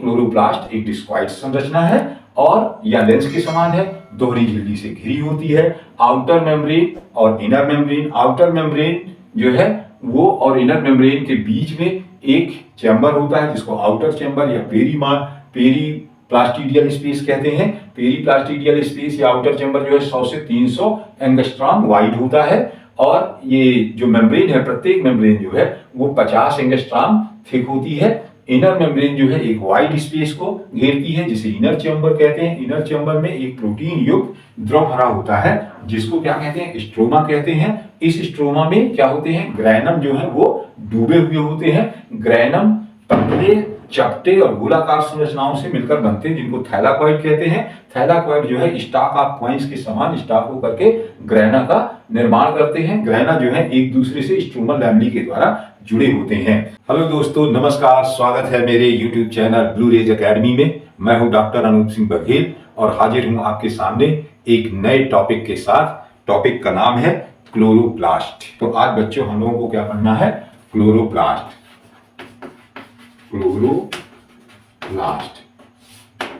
Chloroplast एक disquiet संरचना है और या लेंस के समान है, दोहरी झिल्ली से घिरी होती है। आउटर मेम्ब्रेन और इनर मेम्ब्रेन, आउटर मेम्ब्रेन जो है वो और इनर मेम्ब्रेन के बीच में एक चैम्बर होता है जिसको आउटर चैम्बर या पेरीप्लास्टिडियल स्पेस कहते हैं। पेरीप्लास्टिडियल स्पेस या आउटर चैम्बर जो है 100 से 300 एंगस्ट्रॉम वाइड होता है और ये जो मेम्ब्रेन है, प्रत्येक मेम्ब्रेन जो है वो 50 एंगस्ट्रॉम थिक होती है। इनर मेम्ब्रेन जो है एक वाइड स्पेस को घेरती है जिसे इनर चैम्बर कहते हैं। इनर चैम्बर में एक प्रोटीन युक्त द्रव भरा होता है जिसको क्या कहते हैं, स्ट्रोमा कहते हैं। इस स्ट्रोमा में क्या होते हैं, ग्रैनम जो है वो डूबे हुए होते हैं। ग्रैनम पतले, चपटे और गोलाकार संरचनाओं से मिलकर बनते हैं जिनको थैलाकॉइड कहते हैं। थैलाकॉइड जो है स्टॉक ऑफ कॉइन्स के समान स्टॉक होकर के ग्रैना का निर्माण करते हैं। ग्रैना जो है एक दूसरे से स्ट्रोमल लैमेली के द्वारा जुड़े होते हैं। हेलो दोस्तों, नमस्कार, स्वागत है मेरे YouTube channel blue rays academy में। मैं हूं डॉक्टर अनूप सिंह बघेल और हाजिर हूं आपके सामने एक नए टॉपिक के साथ। टॉपिक का नाम है क्लोरोप्लास्ट। तो आज बच्चों हम लोगों को क्या पढ़ना है, क्लोरोप्लास्ट। क्लोरोप्लास्ट,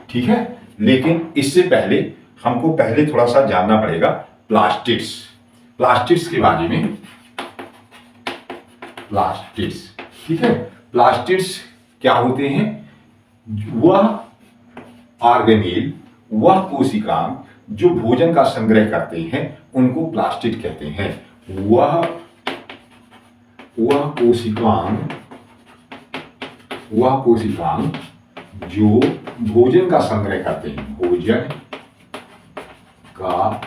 ठीक है। लेकिन इससे पहले हमको थोड़ा सा जानना पड़ेगा प्लास्टिड्स, प्लास्टिड्स के बारे में। प्लास्टिड्स, ठीक है। प्लास्टिड्स क्या होते हैं, वह ऑर्गेनेल, वह कोशिकांग जो भोजन का संग्रह करते हैं उनको प्लास्टिड कहते हैं। वह कोशिकांग जो भोजन का संग्रह करते हैं, भोजन का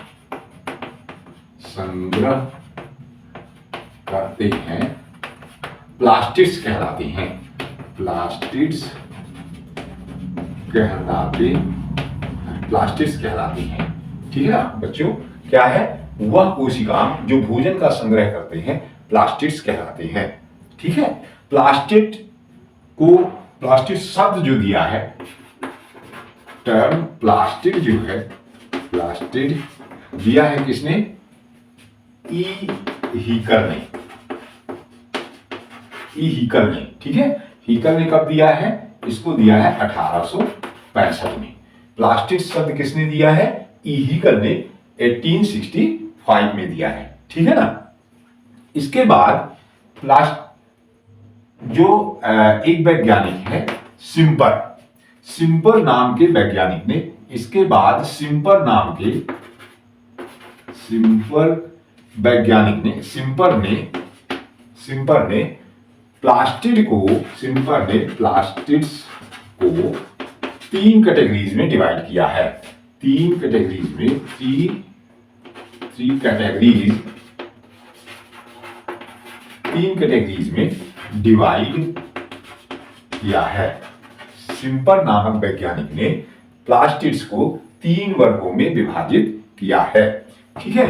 संग्रह करते हैं, प्लास्टिड्स कहलाते हैं। प्लास्टिड्स कहलाते हैं, ठीक है ना बच्चों। क्या है, वह कोशिकांग जो भोजन का संग्रह करते हैं प्लास्टिड्स कहलाते हैं, ठीक है। प्लास्टिड शब्द जो दिया है, टर्म प्लास्टिड जो है, प्लास्टिड दिया है किसने, ई हीकर ने, ठीक है। हीकर ने कब दिया है, इसको दिया है 1865 में। प्लास्टिड शब्द किसने दिया है, ई हीकर ने 1865 में दिया है, ठीक है ना। इसके बाद जो एक वैज्ञानिक है सिम्पर नाम के वैज्ञानिक ने, इसके बाद सिम्पर वैज्ञानिक ने, सिम्पर ने प्लास्टिड्स को 3 कैटेगरीज में डिवाइड किया है। 3 कैटेगरीज में डिवाइड किया है। सिम्पर नामक वैज्ञानिक ने प्लास्टिड्स को 3 वर्गों में विभाजित किया है, ठीक है।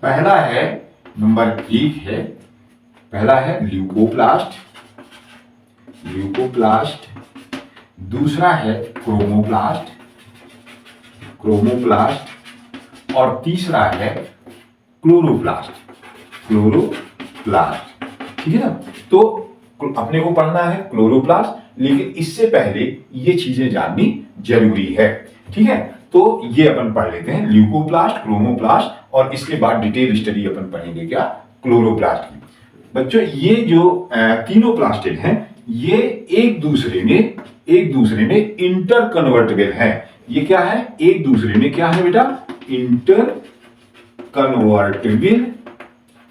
पहला है, नंबर 1 है, पहला है ल्यूकोप्लास्ट, दूसरा है क्रोमोप्लास्ट और तीसरा है क्लोरोप्लास्ट, ठीक है ना। तो अपने को पढ़ना है क्लोरोप्लास्ट, लेकिन इससे पहले ये चीजें जाननी जरूरी है, ठीक है। तो ये अपन पढ़ लेते हैं, ल्यूकोप्लास्ट, क्रोमोप्लास्ट, और इसके बाद डिटेल स्टडी अपन पढ़ेंगे क्या, क्लोरोप्लास्ट की। बच्चों ये जो तीनों प्लास्टिड हैं ये एक दूसरे में इंटर कन्वर्टेबल हैं। ये क्या है, एक दूसरे में क्या है बेटा, इंटर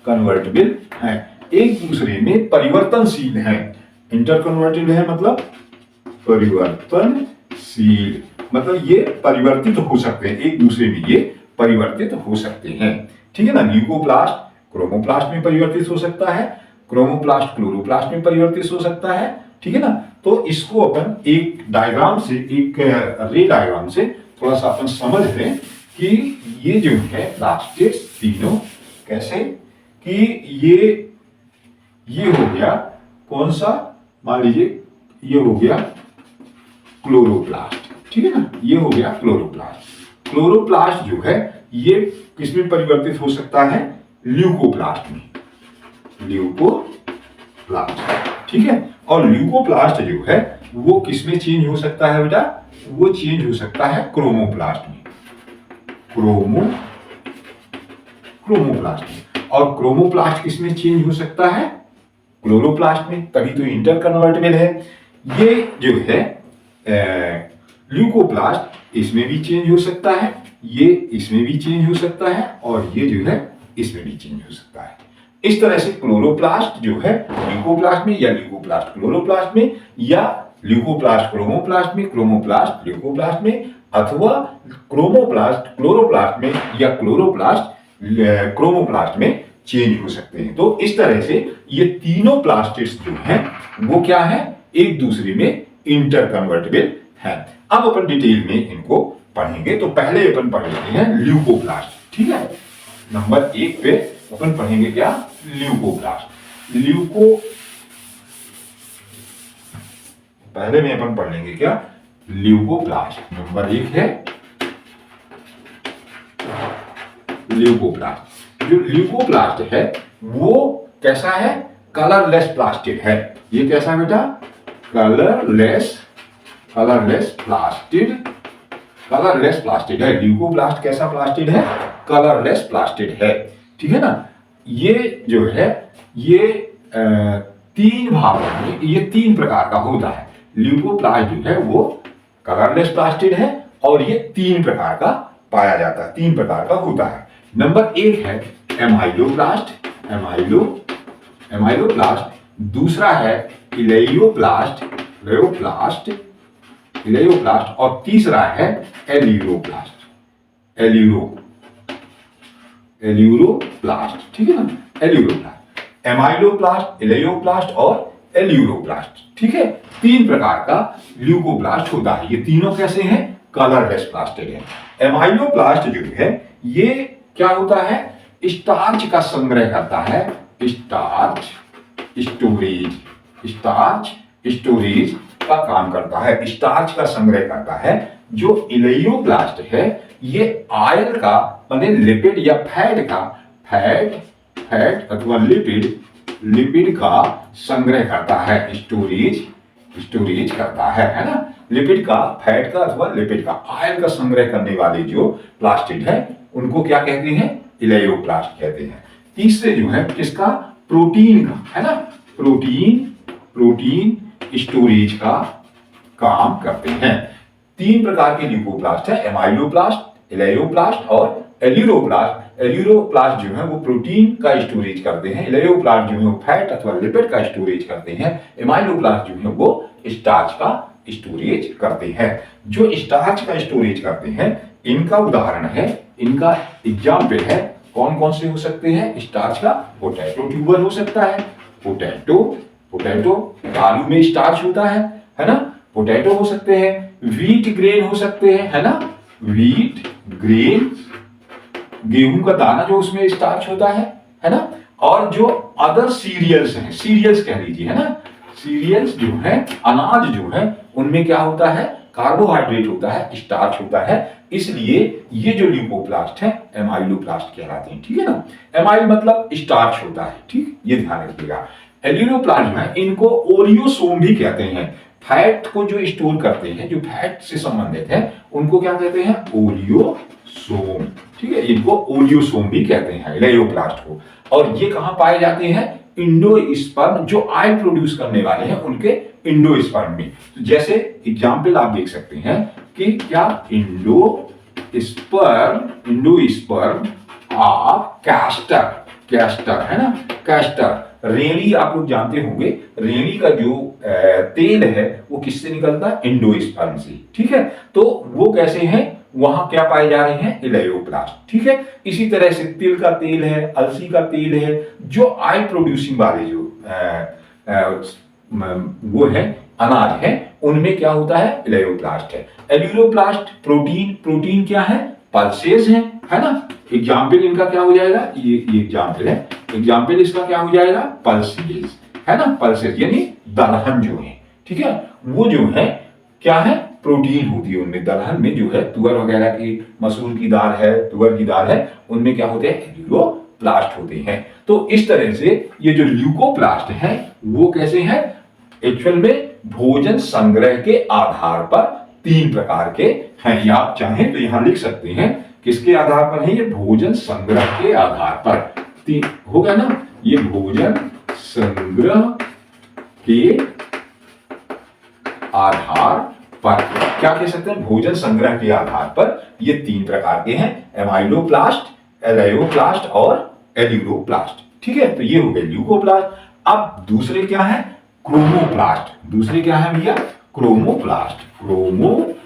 कन्वर्टेबल है, एक दूसरे में परिवर्तनशील है। इंटर कन्वर्टेबल है मतलब परिवर्तनशील, मतलब ये परिवर्तित हो सकते हैं, एक दूसरे में ये परिवर्तित हो सकते हैं, ठीक है ना। ल्यूकोप्लास्ट क्रोमोप्लास्ट में परिवर्तित हो सकता है, क्रोमोप्लास्ट क्लोरोप्लास्ट में परिवर्तित हो सकता है, ठीक है ना। तो इसको अपन एक डायग्राम से, एक रे डायग्राम से थोड़ा सा अपन समझ लें कि ये जो है प्लास्टिड्स तीनों कैसे, कि ये हो गया कौन सा, मान लीजिए ये हो गया क्लोरोप्लास्ट, ठीक है ना, ये हो गया क्लोरोप्लास्ट। क्लोरोप्लास्ट जो है ये किसमें परिवर्तित हो सकता है, ल्यूकोप्लास्ट में, ठीक है। और ल्यूकोप्लास्ट जो है वो किसमें चेंज हो सकता है बेटा? वो चेंज हो सकता है क्रोमोप्लास्ट में, क्रोमोप्लास्ट में। और क्रोमोप्लास्ट किसमें चेंज हो सकता है? क्लोरोप्लास्ट में, तभी तो इंटर कन्वर्टेबल है। ये जो है ल्यूकोप्लास्ट, इसमें भी चेंज हो सकता है, ये इसमें भी चेंज हो सकता है, और ये जो है इसमें भी चेंज हो सकता है। इस तरह से क्लोरोप्लास्ट जो है ल्यूकोप्लास्ट में, या ल्यूकोप्लास्ट क्लोरोप्लास्ट में, या ल्यूकोप्लास्ट क्रोमोप्लास्ट में, क्रोमोप्लास्ट ल्यूकोप्लास्ट में, अथवा क्रोमोप्लास्ट क्लोरोप्लास्ट में, या क्लोरोप्लास्ट क्रोमोप्लास्ट में चेंज हो सकते हैं। तो इस तरह से ये तीनों प्लास्टिड्स जो हैं वो क्या है? एक दूसरे में इंटर कन्वर्टेबल है। अब अपन डिटेल में इनको पढ़ेंगे। तो पहले अपन पढ़ लेते हैं ल्यूकोप्लास्ट, ठीक है। नंबर 1 पे अपन पढ़ेंगे क्या? ल्यूकोप्लास्ट। पहले में अपन पढ़ लेंगे क्या? ल्यूकोप्लास्ट। नंबर 1 है ल्यूकोप्लास्ट। जो ल्यूकोप्लास्ट है वो कैसा है? कलरलेस प्लास्टिड है। ये कैसा है बेटा? कलरलेस प्लास्टिड है। ल्यूकोप्लास्ट कैसा प्लास्टिड है? कलरलेस प्लास्टिड है, ठीक है ना। ये जो है ये 3 भागों में, ये 3 प्रकार का होता है। ल्यूकोप्लास्ट जो है वो कलरलेस प्लास्टिड है, और ये 3 प्रकार का पाया जाता है, 3 प्रकार का होता है। नंबर 1 है एमाइलोप्लास्ट, एमाइलोप्लास्ट। दूसरा है इलेयोप्लास्ट, और तीसरा है एल्यूरोप्लास्ट, एल्यूरोप्लास्ट, ठीक है ना। एल्यूरोप्लास्ट, एमाइलोप्लास्ट, इलेयोप्लास्ट और एल्यूरोप्लास्ट, ठीक है। 3 प्रकार का ल्यूकोप्लास्ट होता है। ये तीनों कैसे हैं? कलरलेस प्लास्टिड है। एमाइलोप्लास्ट जो है ये क्या होता है? स्टार्च का संग्रह करता है, स्टोरेज का काम करता है, स्टार्च का संग्रह करता है। जो इलेयोप्लास्ट है ये ऑयल का माने लिपिड या फैट अथवा लिपिड का संग्रह करता है, स्टोरेज करता है ना। लिपिड का, फैट का अथवा लिपिड का, ऑयल का संग्रह करने वाले जो प्लास्टिड है उनको क्या कहते हैं? इलेयोप्लास्ट कहते हैं। तीसरे जो है किसका? प्रोटीन का, है ना। प्रोटीन स्टोरेज का काम करते हैं। 3 प्रकार के ल्यूकोप्लास्ट है, एमाइलोप्लास्ट, इलेयोप्लास्ट और एल्यूरोप्लास्ट। एल्यूरोप्लास्ट जो है वो प्रोटीन का स्टोरेज करते हैं, इलेयोप्लास्ट जो है वो फैट अथवा लिपिड का स्टोरेज करते हैं, एमाइलोप्लास्ट जो है वो स्टार्च का स्टोरेज करते हैं। जो स्टार्च का स्टोरेज करते हैं इनका उदाहरण है, इनका एग्जाम्पल है, कौन कौन से हो सकते हैं स्टार्च का? पोटैटो ट्यूबर हो सकता है, पोटैटो आलू में स्टार्च होता है ना। पोटैटो हो सकते हैं, व्हीट ग्रेन हो सकते हैं, है ना। व्हीट ग्रेन, गेहूं का दाना जो उसमें स्टार्च होता है ना। और जो अदर सीरियल्स हैं, सीरियल्स कह लीजिए, है ना। सीरियल्स जो है, अनाज जो है, उनमें क्या होता है? कार्बोहाइड्रेट होता है, स्टार्च होता है। इसलिए ये जो ल्यूकोप्लास्ट है एमाइलोप्लास्ट कहलाते हैं, ठीक है ना। एमाइल मतलब स्टार्च होता है, ठीक, ये ध्यान रखिएगा। एल्यूरोप्लास्ट है, इनको ओलियोसोम भी कहते हैं। फैट को जो स्टोर करते हैं, जो फैट से संबंधित है, उनको क्या कहते हैं? ओलियोसोम, ठीक है। इनको ओलियोसोम भी कहते हैं एल्यूरोप्लास्ट को। और ये कहां पाए जाते हैं? इंडोस्पर्म, जो ऑयल प्रोड्यूस करने वाले हैं उनके इंडोस्पर्म में। तो जैसे एग्जाम्पल आप देख सकते हैं कि क्या इंडोस्पर्म ऑफ कैस्टर, है ना। कैस्टर, रेड़ी आप लोग जानते होंगे, रेड़ी का जो तेल है वो किससे निकलता है? इंडोस्पर्म से, ठीक है। तो वो कैसे हैं? वहां क्या पाए जा रहे हैं? इलेयोप्लास्ट, ठीक है। इसी तरह से तिल का तेल है, अलसी का तेल है, जो ऑयल प्रोड्यूसिंग वाले जो वो है अनाज है, उनमें क्या होता है? इलेयोप्लास्ट है। एल्यूरोप्लास्ट प्रोटीन क्या है? पल्सेस है ना। एग्जाम्पल इनका क्या हो जाएगा? ये एग्जाम्पल है, एग्जाम्पल इसका क्या हो जाएगा? पल्सेस, है ना। पल्सेस यानी दलहन जो है, ठीक है। वो जो है क्या है? प्रोटीन होती है उनमें। दलहन में जो है तुअर वगैरह की, मसूर की दाल है, तुअर की दाल है, उनमें क्या होते हैं? एल्यूरोप्लास्ट होते हैं। तो इस तरह से ये जो ल्यूकोप्लास्ट है वो कैसे हैं? एक्चुअल में भोजन संग्रह के आधार पर 3 प्रकार के हैं। ये आप चाहें तो यहां लिख सकते हैं, किसके आधार पर है? ये भोजन संग्रह के आधार पर 3 हो गया ना। ये भोजन संग्रह के आधार पर क्या कह सकते हैं? भोजन संग्रह के आधार पर ये 3 प्रकार के हैं, एमाइलोप्लास्ट, एलायोप्लास्ट और एल्यूरोप्लास्ट। ठीक है, तो ये हो गए ल्यूकोप्लास्ट। अब दूसरे क्या है? क्रोमोप्लास्ट। दूसरे क्या है भैया? क्रोमोप्लास्ट। क्रोमोप्लास्ट,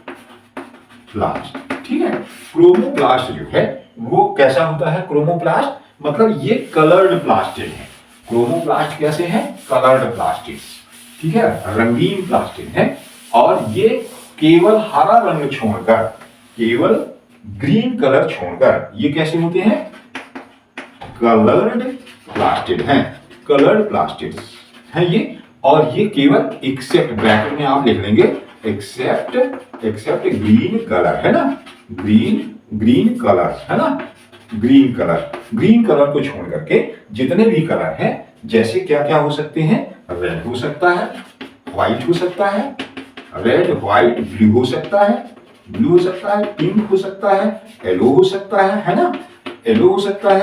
ठीक है। क्रोमोप्लास्ट जो है वो कैसा होता है? क्रोमोप्लास्ट मतलब ये कलर्ड प्लास्टिड है। क्रोमोप्लास्ट कैसे है? कलर्ड प्लास्टिड, ठीक है, रंगीन प्लास्टिड है। और ये केवल हरा रंग छोड़कर, केवल ग्रीन कलर छोड़कर ये कैसे होते हैं? कलर्ड प्लास्टिड हैं। कलर्ड प्लास्टिड हैं ये। और ये केवल एक्सेप्ट, ब्रैकेट में आप लिख लेंगे एक्सेप्ट ग्रीन कलर, है ना, ग्रीन कलर, है ना, ग्रीन कलर को छोड़ करके जितने भी कलर हैं, जैसे क्या क्या हो सकते हैं? रेड हो सकता है, व्हाइट हो सकता है, रेड व्हाइट ब्लू हो सकता है, पिंक हो सकता है, येलो हो सकता है ना, येलो हो सकता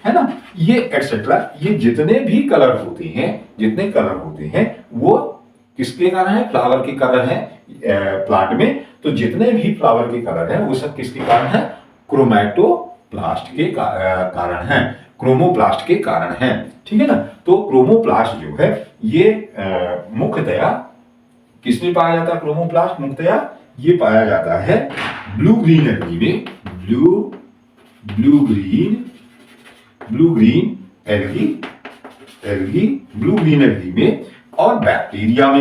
है ना, ये एटसेट्रा। ये जितने भी कलर होते हैं, जितने कलर होते हैं वो किसके कारण है? फ्लावर के कलर है प्लांट में। तो जितने भी फ्लावर के कलर हैं वो सब किसके कारण है? क्रोमैटोप्लास्ट के कारण है, क्रोमोप्लास्ट के कारण है। ठीक है ना। तो क्रोमोप्लास्ट जो है ये मुख्यतया किसमें पाया जाता है? क्रोमोप्लास्ट मुख्यतया ये पाया जाता है ब्लू ग्रीन एल्गी में, ब्लू ग्रीन एल्गी में और बैक्टीरिया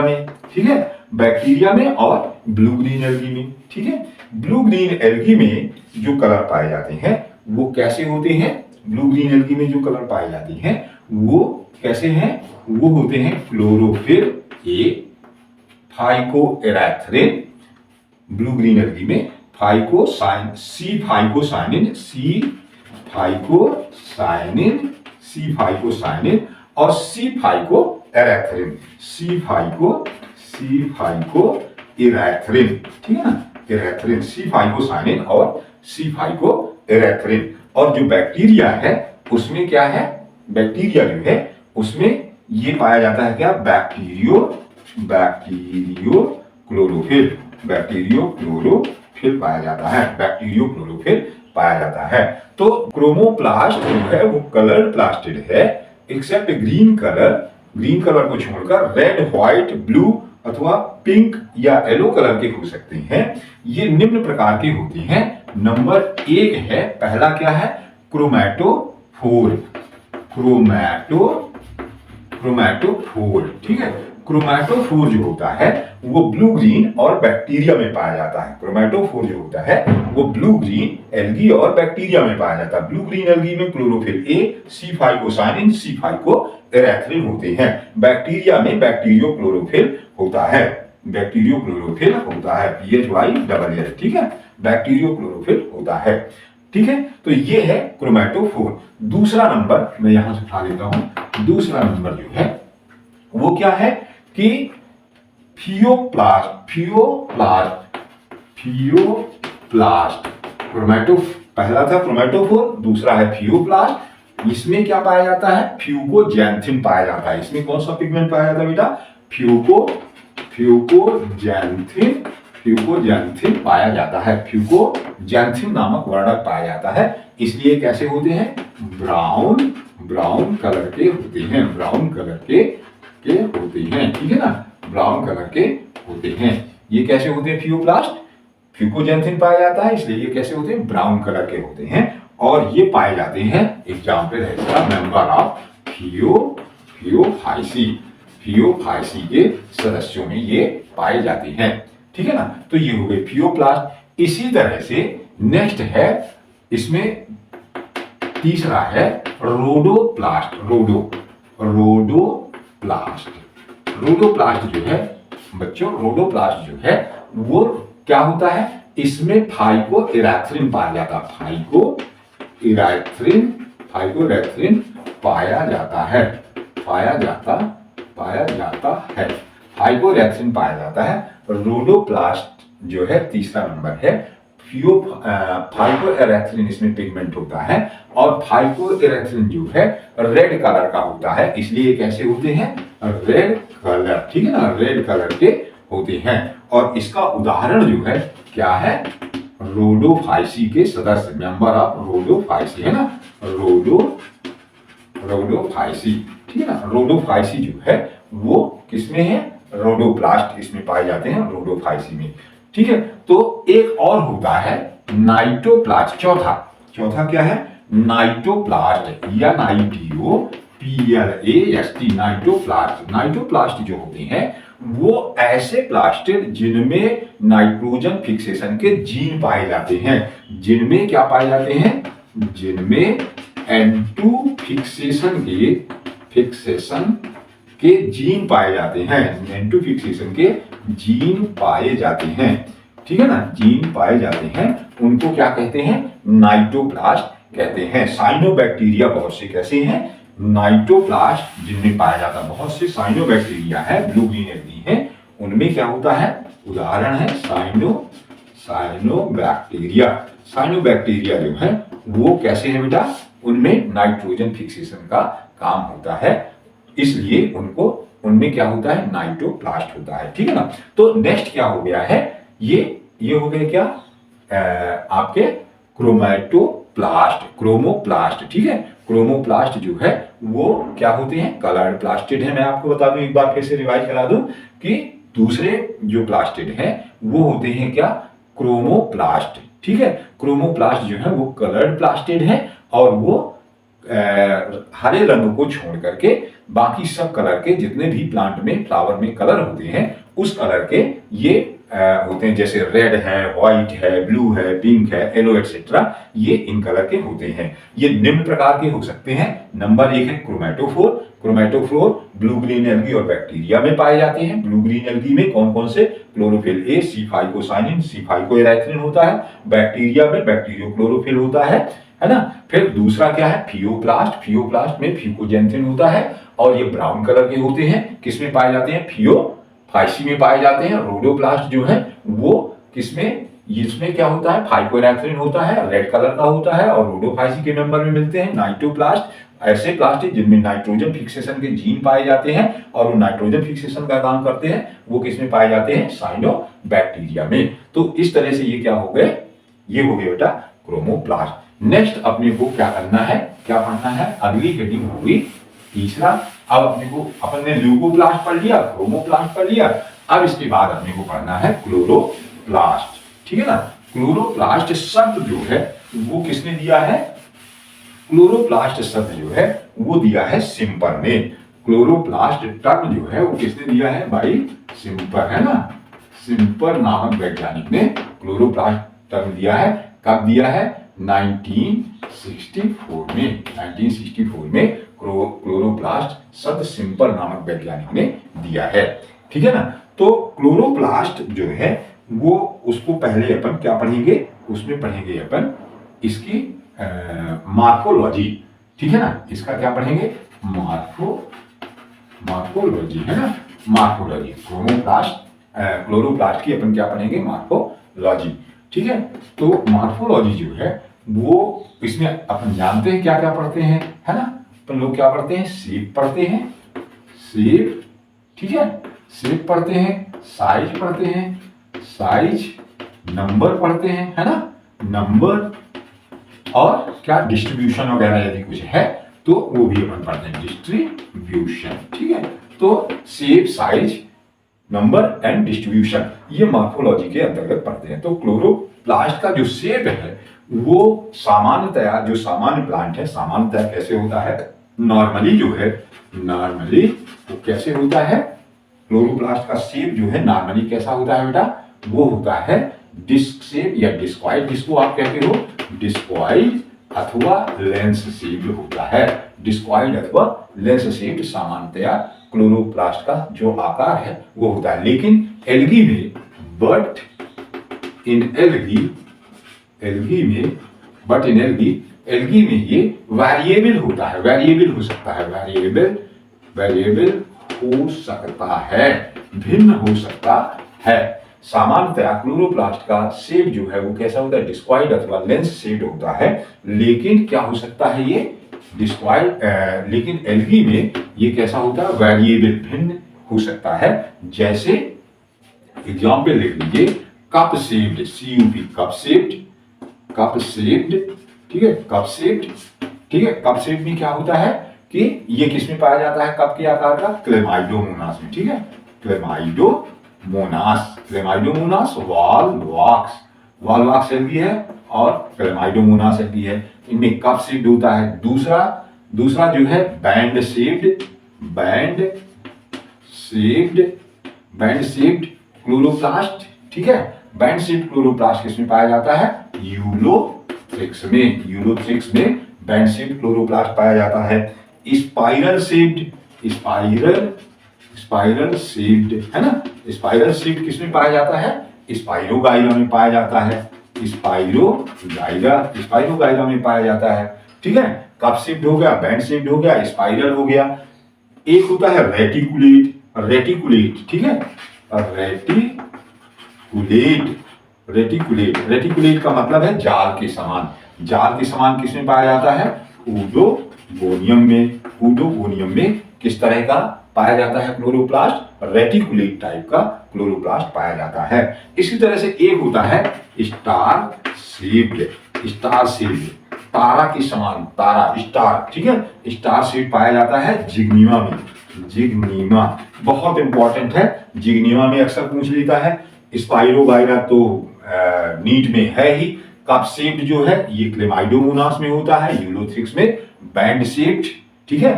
में, ठीक है, बैक्टीरिया में और ब्लू ग्रीन एल्गी में, ठीक है। ब्लू ग्रीन एल्गी में जो कलर पाए जाते हैं वो कैसे होते हैं? ब्लू ग्रीन एल्गी में जो कलर पाए जाते हैं वो कैसे हैं? वो होते हैं chlorophyll A, फाइकोएराथ्रिन, blue green algae में सी फाइकोसाइनिन और सी फाइकोएराथ्रिन, ठीक है ना, एराथ्रिन, सी फाइकोसाइनिन और सी फाइकोएराथ्रिन। और जो बैक्टीरिया है उसमें क्या है? बैक्टीरिया जो है उसमें ये पाया जाता है क्या? बैक्टीरियोक्लोरोफिल पाया जाता है। तो क्रोमोप्लास्ट जो है वो कलर्ड प्लास्टिड है, एक्सेप्ट ग्रीन कलर को छोड़कर रेड, व्हाइट, ब्लू अथवा पिंक या येलो कलर के हो सकते हैं। ये निम्न प्रकार के होती हैं। नंबर 1 है, पहला क्या है? क्रोमैटोफोर, ठीक है। क्रोमैटोफोर जो होता है वो ब्लू ग्रीन और बैक्टीरिया में पाया जाता है। क्रोमैटोफोर जो होता है वो ब्लू ग्रीन एल्गी और बैक्टीरिया में पाया जाता है। ब्लू ग्रीन एल्गी में क्लोरोफिल ए, सी फाइकोसाइनिन, सी फाइकोएराथ्रिन होते हैं। बैक्टीरिया में बैक्टीरियोक्लोरोफिल होता है, PHY, ठीक है, बैक्टीरियोक्लोरोफिल होता है। ठीक है, तो ये है क्रोमैटोफोर। दूसरा नंबर मैं यहां से उठा लेता हूं। दूसरा नंबर जो है वो क्या है कि फियोप्लास्ट। पहला था क्रोमैटोफोर, दूसरा है फियोप्लास्ट। इसमें क्या पाया जाता है? फ्यूकोजैंथिन पाया जाता है। इसमें कौन सा पिगमेंट पाया जाता है बेटा? फ्यूकोजैंथिन पाया जाता है। फ्यूकोजैंथिन नामक वर्णक पाया जाता है। इसलिए कैसे होते हैं? ब्राउन कलर के होते हैं, ठीक है ना, ब्राउन कलर के होते हैं। ये कैसे होते हैं? फियोप्लास्ट, फ्यूकोजैंथिन पाया जाता है, इसलिए ये कैसे होते हैं? ब्राउन कलर के होते हैं। और ये पाए जाते हैं, एग्जाम्पल है इसका, मेंबर ऑफ फियोफाइसी के सदस्यों में ये पाए जाते हैं। ठीक है ना। तो ये हो गए फियोप्लास्ट। इसी तरह से नेक्स्ट है, इसमें तीसरा है रोडोप्लास्ट। रोडोप्लास्ट जो है बच्चों, रोडोप्लास्ट जो है वो क्या होता है? इसमें फाइकोएराथ्रिन पाया जाता है, फाइकोएराथ्रिन पाया जाता पाया जाता है, फाइकोरेक्सिन पाया जाता है। रोडोप्लास्ट जो है तीसरा नंबर है, फाइकोएरेक्सिन इसमें पिगमेंट होता है और फाइकोएरेक्सिन जो है रेड कलर का होता है, इसलिए कैसे होते हैं, रेड कलर, ठीक है ना, रेड कलर के होते हैं। और इसका उदाहरण जो है क्या है, रोडोफाइसी के सदस्य, मेंबर ऑफ रोडोफाइसी, है ना, रोडोफाइसी, ठीक है ना। रोडोफाइसी जो है वो किसमें है, रोडोप्लास्ट इसमें पाए जाते हैं, रोडोफाइसी में, ठीक है। तो एक और होता है नाइटोप्लास्ट, चौथा क्या है, नाइटोप्लास्ट या NITOPLAST, नाइटोप्लास्ट जो होते हैं वो ऐसे प्लास्टिड जिनमें नाइट्रोजन फिक्सेशन के जीन पाए जाते हैं, जिनमें क्या पाए जाते हैं, जिनमें N2 फिक्सेशन के जीन पाए जाते हैं, N2 फिक्सेशन के जीन पाए जाते हैं, ठीक है ना, जीन पाए जाते हैं, उनको क्या कहते हैं, नाइटोप्लास्ट कहते हैं। साइनोबैक्टीरिया बहुत से कैसे हैं, नाइटोप्लास्ट जिनमें पाया जाता है, बहुत से साइनोबैक्टीरिया है, ब्लू ग्रीन एल्गी है, उनमें क्या होता है, उदाहरण है साइनोबैक्टीरिया जो है वो कैसे है बेटा, उनमें नाइट्रोजन फिक्सेशन का काम होता है, इसलिए उनमें क्या होता है, नाइटोप्लास्ट होता है, ठीक है ना। तो नेक्स्ट क्या हो गया है, ये हो गया क्या, आपके क्रोमोप्लास्ट, ठीक है। क्रोमोप्लास्ट जो है वो क्या होते हैं, कलर्ड प्लास्टिड है। मैं आपको बता दूं, एक बार फिर से रिवाइज करा दूं कि दूसरे जो प्लास्टिड है वो होते हैं क्या, क्रोमोप्लास्ट, ठीक है। क्रोमोप्लास्ट जो है वो कलर्ड प्लास्टिड है और वो हरे रंग को छोड़ करके बाकी सब कलर के जितने भी प्लांट में फ्लावर में कलर होते हैं उस कलर के ये होते हैं, जैसे रेड है, व्हाइट है, ब्लू है, पिंक है, येलो एक्सेट्रा, ये इन कलर के होते हैं। ये निम्न प्रकार के हो सकते हैं। नंबर 1 है क्रोमेटोफोर ब्लू ग्रीन एल्गी और बैक्टीरिया में पाए जाते हैं। ब्लू ग्रीन एल्गी में कौन कौन से, क्लोरोफिल ए, सी फाइकोसाइनिन, सी फाइकोएराथ्रिन होता है। बैक्टीरिया में बैक्टीरियोक्लोरोफिल होता है ना। फिर दूसरा क्या है, फियोप्लास्ट में फ्यूकोजेंथिन होता है और ये ब्राउन कलर के होते हैं। किसमें पाए जाते हैं, फाइसी में पाए जाते हैं। रोडोप्लास्ट जो है वो किसमें, इसमें क्या होता है, फाइकोएराथ्रिन होता है, रेड कलर का होता है और रोडोफाइसी के मेंबर में मिलते हैं। नाइटोप्लास्ट ऐसे प्लास्टिक जिनमें नाइट्रोजन फिक्सेशन के जीन पाए जाते हैं और वो नाइट्रोजन फिक्सेशन का काम करते हैं, वो किसमें पाए जाते हैं, साइनोबैक्टीरिया में। तो इस तरह से ये क्या हो गए, ये हो गए बेटा क्रोमोप्लास्ट। नेक्स्ट अपने को क्या करना है, क्या पढ़ना है, अगली हेडिंग होगी तीसरा। अब अपने को, अपन ने ल्यूकोप्लास्ट पढ़ लिया, क्रोमोप्लास्ट पढ़ लिया, अब इसके बाद अपने को पढ़ना है क्लोरोप्लास्ट, ठीक है ना। क्लोरोप्लास्ट शब्द जो है वो किसने दिया है, क्लोरोप्लास्ट शब्द जो है वो दिया है सिम्पर ने। क्लोरोप्लास्ट टर्म जो है वो किसने दिया है, भाई सिम्पर, है ना। सिम्पर नामक वैज्ञानिक ने क्लोरोप्लास्ट टर्म दिया है। कब दिया है, 1964 में क्लोरोप्लास्ट शब्द सिम्पर नामक वैज्ञानिक ने दिया है, ठीक है ना। तो क्लोरोप्लास्ट जो है वो, उसको पहले अपन क्या पढ़ेंगे, उसमें पढ़ेंगे अपन इसकी मार्फोलॉजी, ठीक है ना। इसका क्या पढ़ेंगे, मार्फोलॉजी, है ना, मार्फोलॉजी। क्लोरोप्लास्ट की अपन क्या पढ़ेंगे, मार्फोलॉजी, ठीक है। तो मार्फोलॉजी जो है वो, इसमें अपन जानते हैं क्या क्या पढ़ते हैं, है ना। अपन लोग क्या पढ़ते हैं, शेप पढ़ते हैं, शेप, ठीक है, शेप पढ़ते हैं, साइज पढ़ते हैं, साइज, नंबर पढ़ते हैं, है ना, नंबर, और क्या डिस्ट्रीब्यूशन वगैरह यदि कुछ है तो वो भी अपन पढ़ते हैं, डिस्ट्रीब्यूशन, ठीक है। तो shape, size, number and distribution, ये मार्फोलॉजी के अंतर्गत पढ़ते हैं। तो क्लोरोप्लास्ट का जो शेप है वो सामान्यतया, जो सामान्य प्लांट है सामान्यतया कैसे होता है, नॉर्मली जो है, नॉर्मली तो कैसे होता है, क्लोरोप्लास्ट का शेप जो है नॉर्मली कैसा होता है बेटा, वो होता है डिस्क शेप या डिस्क्वाइड, जिसको आप कहते हो डिस्क्वाइड अथवा लेंस शेप होता है। डिस्क्वाइड अथवा लेंस शेप सामान्यतया क्लोरोप्लास्ट का जो आकार है वो होता है। लेकिन एल्गी में, बट इन एल्गी में ये वेरिएबल होता है, वेरिएबल हो सकता है, वेरिएबल हो सकता है, भिन्न हो सकता है। सामान्यतः क्लोरोप्लास्ट का शेप जो है वो कैसा होता है, डिस्क्वाइड अथवा लेंस शेप्ड होता है। लेकिन क्या हो सकता है ये डिस्क्वाइड, लेकिन एल्गी में ये कैसा होता है, वेरिएबल, भिन्न हो सकता है। जैसे एग्जाम्पल लिख लीजिए, cup shaped, CUP, cup shaped, cup shaped, ठीक है, कप शेप्ड, ठीक है। कप शेप में क्या होता है कि ये किसमें पाया जाता है, कप के आकार का, क्लेमाइडोमोनास में, ठीक है, क्लेमाइडोमोनास, क्लेमाइडोमोनास, वॉलवॉक्स एल्गी है और क्लेमाइडोमोनास एल्गी है, इनमें कप शेप्ड होता है। दूसरा जो है band shaped, band shaped chloroplast, ठीक है। बैंड शेप्ड क्लोरोप्लास्ट किसमें पाया जाता है, यूलोथ्रिक्स में बैंड शेप्ड क्लोरोप्लास्ट पाया जाता है। स्पाइरल शेप्ड है ना, स्पाइरल शेप्ड किसमें पाया जाता है, स्पाइरोगाइरा में पाया जाता है, स्पाइरोगाइरा में पाया जाता है, ठीक है। कप शेप्ड हो गया, बैंड शेप्ड हो गया, स्पाइरल हो गया। एक होता है रेटिकुलेट, ठीक है, रेटिकुलेट का मतलब है जाल के समान किसमें पाया जाता है, ऊडोगोनियम में किस तरह का पाया जाता है क्लोरोप्लास्ट, रेटिकुलेट टाइप का क्लोरोप्लास्ट पाया जाता है। इसी तरह से एक होता है स्टार शेप्ड, तारा के समान, स्टार, ठीक है, स्टार शेप पाया जाता है जिग्निमा में। जिग्निमा बहुत इंपॉर्टेंट है, जिग्निमा में अक्सर पूछ लेता है। स्पाइरोगाइरा तो नीट में है ही। कप शेप्ड जो है ये क्लेमाइडोमोनास में होता है, यूलोथ्रिक्स में बैंड शेप्ड, ठीक है,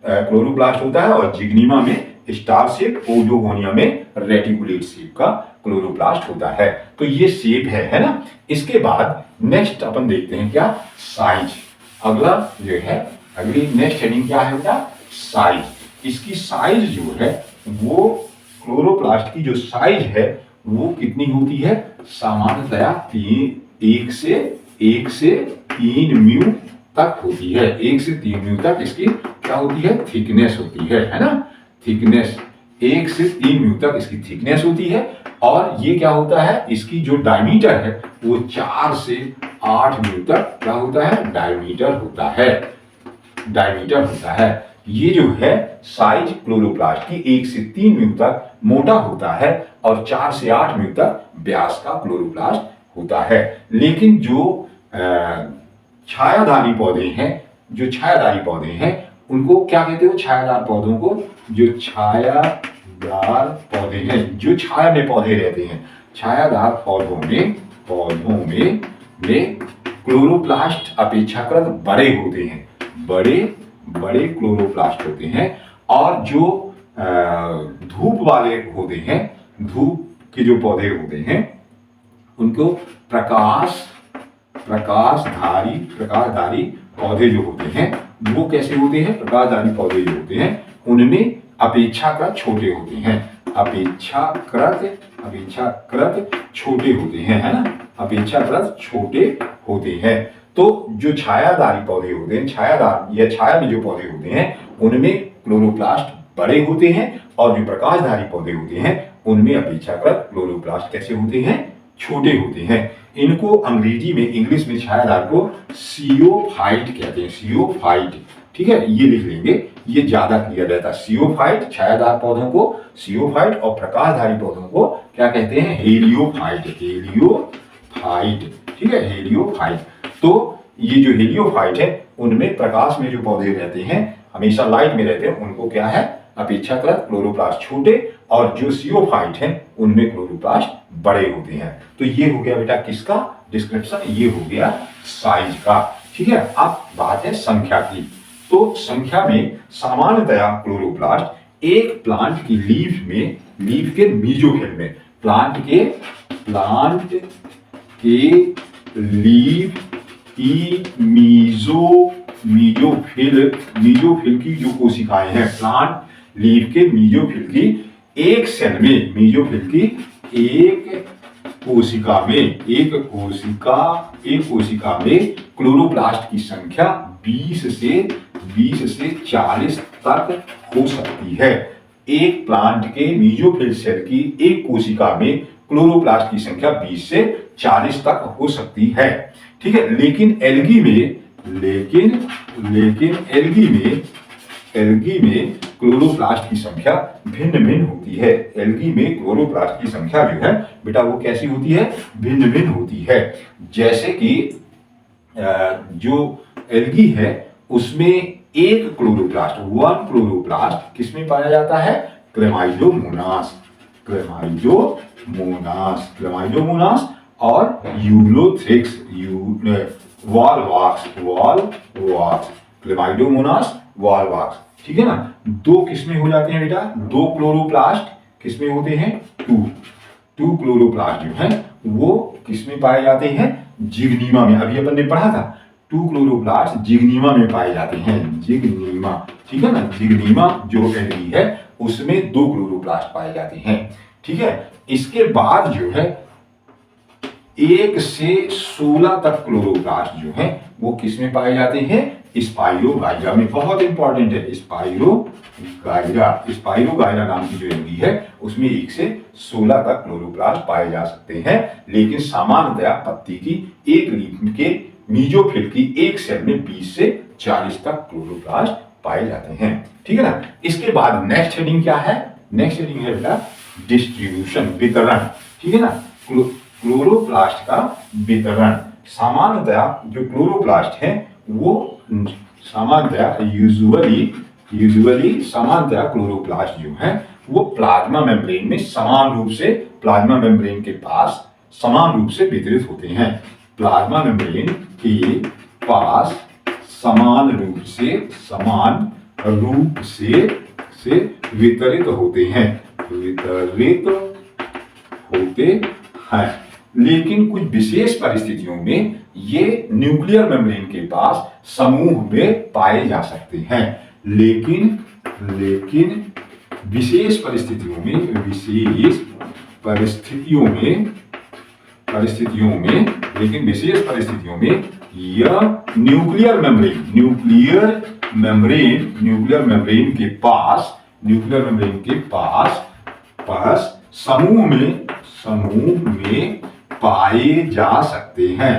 क्लोरोप्लास्ट होता है, और जिग्निमा में स्टार शेप, ओडोगोनिया में रेटिकुलेट शेप का क्लोरोप्लास्ट होता है। तो ये शेप है ना। इसके बाद नेक्स्ट अपन देखते हैं क्या, साइज। अगला जो है, अगली नेक्स्ट हेडिंग क्या है बेटा, साइज। इसकी साइज जो है वो क्लोरोप्लास्ट की जो साइज है वो कितनी होती है, सामान्यतया 1 से 3 म्यू तक होती है। 1 से 3 म्यू तक इसकी क्या होती है, थिकनेस होती है ना, थिकनेस 1 से 3 म्यू तक इसकी थिकनेस होती है। और ये क्या होता है, इसकी जो डायमीटर है वो 4 से 8 म्यू तक क्या होता है, डायमीटर होता है। ये जो है साइज क्लोरोप्लास्ट की 1 से 3 म्यू तक मोटा होता है और 4 से 8 म्यू तक व्यास का क्लोरोप्लास्ट होता है। लेकिन जो छायाधारी पौधे हैं उनको क्या कहते हो, छायादार पौधों को, जो छायादार पौधे हैं, जो छाया में पौधे रहते हैं, छायादार पौधों में क्लोरोप्लास्ट अपेक्षाकृत बड़े होते हैं, बड़े क्लोरोप्लास्ट होते हैं। और जो धूप वाले होते हैं, धूप के जो पौधे होते हैं उनको प्रकाशधारी पौधे जो होते हैं वो कैसे होते हैं, प्रकाशधारी पौधे जो होते हैं उनमें अपेक्षाकृत छोटे होते हैं, अपेक्षाकृत छोटे होते हैं, है ना, अपेक्षाकृत छोटे होते हैं। तो जो छायादारी पौधे होते हैं, छायादार या छाया में जो पौधे होते हैं उनमें क्लोरोप्लास्ट बड़े होते हैं, और जो प्रकाशधारी पौधे होते हैं उनमें अपेक्षाकृत क्लोरोप्लास्ट कैसे होते हैं, छोटे होते हैं। इनको अंग्रेजी में, इंग्लिश में छायादार को सियोफाइट कहते हैं, सियोफाइट, ठीक है, ये लिख लेंगे, ये ज्यादा क्लियर रहता है। सियोफाइट, छायादार पौधों को सियोफाइट, और प्रकाशधारी पौधों को क्या कहते हैं, हेलियोफाइट, ठीक है, हेलियोफाइट। तो ये जो हेलियोफाइट है उनमें प्रकाश में जो पौधे रहते हैं, हमेशा लाइट में रहते हैं, उनको क्या है, अपेक्षाकृत क्लोरोप्लास्ट छोटे, और जो सियोफाइट हैं उनमें क्लोरोप्लास्ट बड़े होते हैं। तो ये हो गया बेटा किसका डिस्क्रिप्शन, ये हो गया साइज का, ठीक है। अब बात है संख्या की। तो संख्या में सामान्यतया क्लोरोप्लास्ट एक प्लांट की लीफ के मीजोफिल में, प्लांट के लीफ की मीजोफिल की जो कोशिकाएं हैं, प्लांट लीफ के मीजोफिल की एक सेल में, मीजोफिल की एक कोशिका में क्लोरोप्लास्ट की संख्या 20 से 40 तक हो सकती है। एक प्लांट के मीजोफिल सेल की एक कोशिका में क्लोरोप्लास्ट की संख्या 20 से 40 तक हो सकती है। ठीक है, लेकिन एल्गी में क्लोरोप्लास्ट की संख्या भिन्न भिन्न होती है। एल्गी में क्लोरोप्लास्ट की संख्या जो है बेटा वो कैसी होती है, भिन्न भिन्न होती है। जैसे कि जो एल्गी है उसमें एक क्लोरोप्लास्ट किसमें पाया जाता है, क्लेमाइडोमोनास और यूलोथ्रिक्स वॉलवॉक्स, क्लेमाइडोमोनास वॉलवॉक्स। ठीक है ना, दो किसमें हो जाते हैं बेटा, दो क्लोरोप्लास्ट किसमें होते हैं, टू क्लोरोप्लास्ट जो है वो किसमें पाए जाते हैं, जिग्नीमा में। अभी अपन ने पढ़ा था 2 क्लोरोप्लास्ट जिग्नीमा में पाए जाते हैं, जिग्नीमा। ठीक है ना, जिग्नीमा जो एल्गी है उसमें 2 क्लोरोप्लास्ट पाए जाते हैं। ठीक है, इसके बाद जो है 1 से 16 तक क्लोरोप्लास्ट जो है वो किसमें पाए जाते हैं, स्पाइरोगाइरा में। बहुत इंपॉर्टेंट है, स्पाइरोगाइरा नाम की जो एल्गी है उसमें 1 से 16 तक क्लोरोप्लास्ट पाए जा सकते हैं। लेकिन सामान्यतया पत्ती की एक लीफ के मीजोफिल की एक सेल में 20 से 40 तक क्लोरोप्लास्ट पाए जाते हैं। ठीक है ना, इसके बाद नेक्स्ट हेडिंग क्या है, नेक्स्ट हेडिंग है बेटा डिस्ट्रीब्यूशन, वितरण। ठीक है ना, क्लोरोप्लास्ट का वितरण। सामान्यतया जो क्लोरोप्लास्ट है वो सामान्यतया सामान्यतया क्लोरोप्लास्ट जो है वो प्लाज्मा मेम्ब्रेन में समान रूप से प्लाज्मा मेम्ब्रेन के पास समान रूप से वितरित होते हैं। प्लाज्मा मेम्ब्रेन के पास समान रूप से वितरित होते हैं, लेकिन कुछ विशेष परिस्थितियों में ये न्यूक्लियर मेम्ब्रेन के पास समूह में पाए जा सकते हैं। लेकिन विशेष परिस्थितियों में यह न्यूक्लियर मेम्ब्रेन के पास समूह में पाए जा सकते हैं।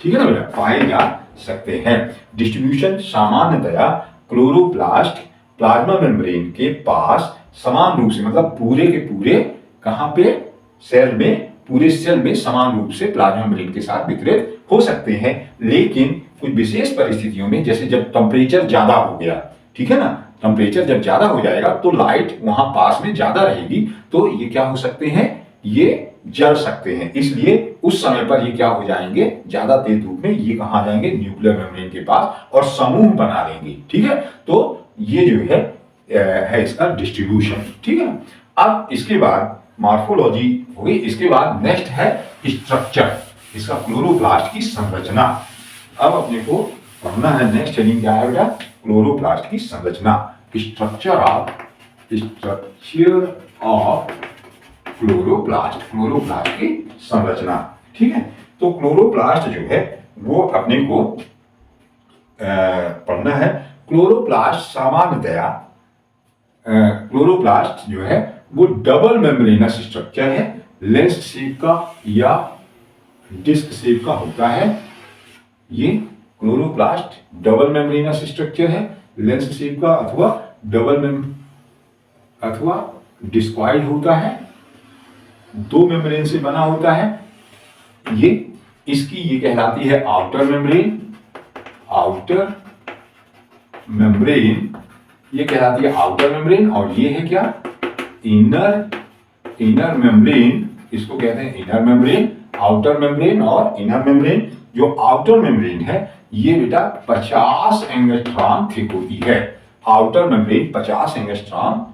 ठीक है ना बेटा, पाए जा सकते हैं। डिस्ट्रीब्यूशन सामान्यतया क्लोरोप्लास्ट प्लाज्मा मेम्ब्रेन के पास समान रूप से, मतलब पूरे के पूरे कहां पे, सेल में, पूरे सेल में समान रूप से प्लाज्मा मेम्ब्रेन के साथ वितरित हो सकते हैं। लेकिन कुछ विशेष परिस्थितियों में, जैसे जब टेम्परेचर ज्यादा हो गया, ठीक है ना, टेम्परेचर जब ज्यादा हो जाएगा तो लाइट वहां पास में ज्यादा रहेगी, तो ये क्या हो सकते हैं, ये जल सकते हैं। इसलिए उस समय पर ये क्या हो जाएंगे, ज्यादा तेज धूप में ये कहां जाएंगे, न्यूक्लियर मेम्ब्रेन के पास, और समूह बना लेंगे। ठीक है, तो ये जो है इसका डिस्ट्रीब्यूशन। ठीक है, अब इसके बाद मॉर्फोलॉजी हो गई। इसके बाद नेक्स्ट है स्ट्रक्चर, इसका क्लोरोप्लास्ट की संरचना। अब अपने को पढ़ना है, नेक्स्ट हेडिंग क्या है बेटा, क्लोरोप्लास्ट की संरचना, स्ट्रक्चर ऑफ क्लोरोप्लास्ट की संरचना। ठीक है, तो क्लोरोप्लास्ट जो है वो अपने को पढ़ना है। क्लोरोप्लास्ट जो है वो डबल मेम्ब्रेनस स्ट्रक्चर है, लेंस शेप का या डिस्क शेप का होता है। ये क्लोरोप्लास्ट डबल मेम्ब्रेनस स्ट्रक्चर है, लेंस शेप का अथवा डिस्क्वाइड होता है, 2 मेम्ब्रेन से बना होता है। ये कहलाती है आउटर मेम्ब्रेन, ये कहलाती है आउटर मेम्ब्रेन, और ये है क्या, इनर मेम्ब्रेन, इसको कहते हैं इनर मेम्ब्रेन, आउटर मेम्ब्रेन और इनर मेम्ब्रेन। जो आउटर मेम्ब्रेन है ये बेटा 50 एंगस्ट्रॉम थिक होती है। आउटर मेम्ब्रेन 50 एंगस्ट्रॉम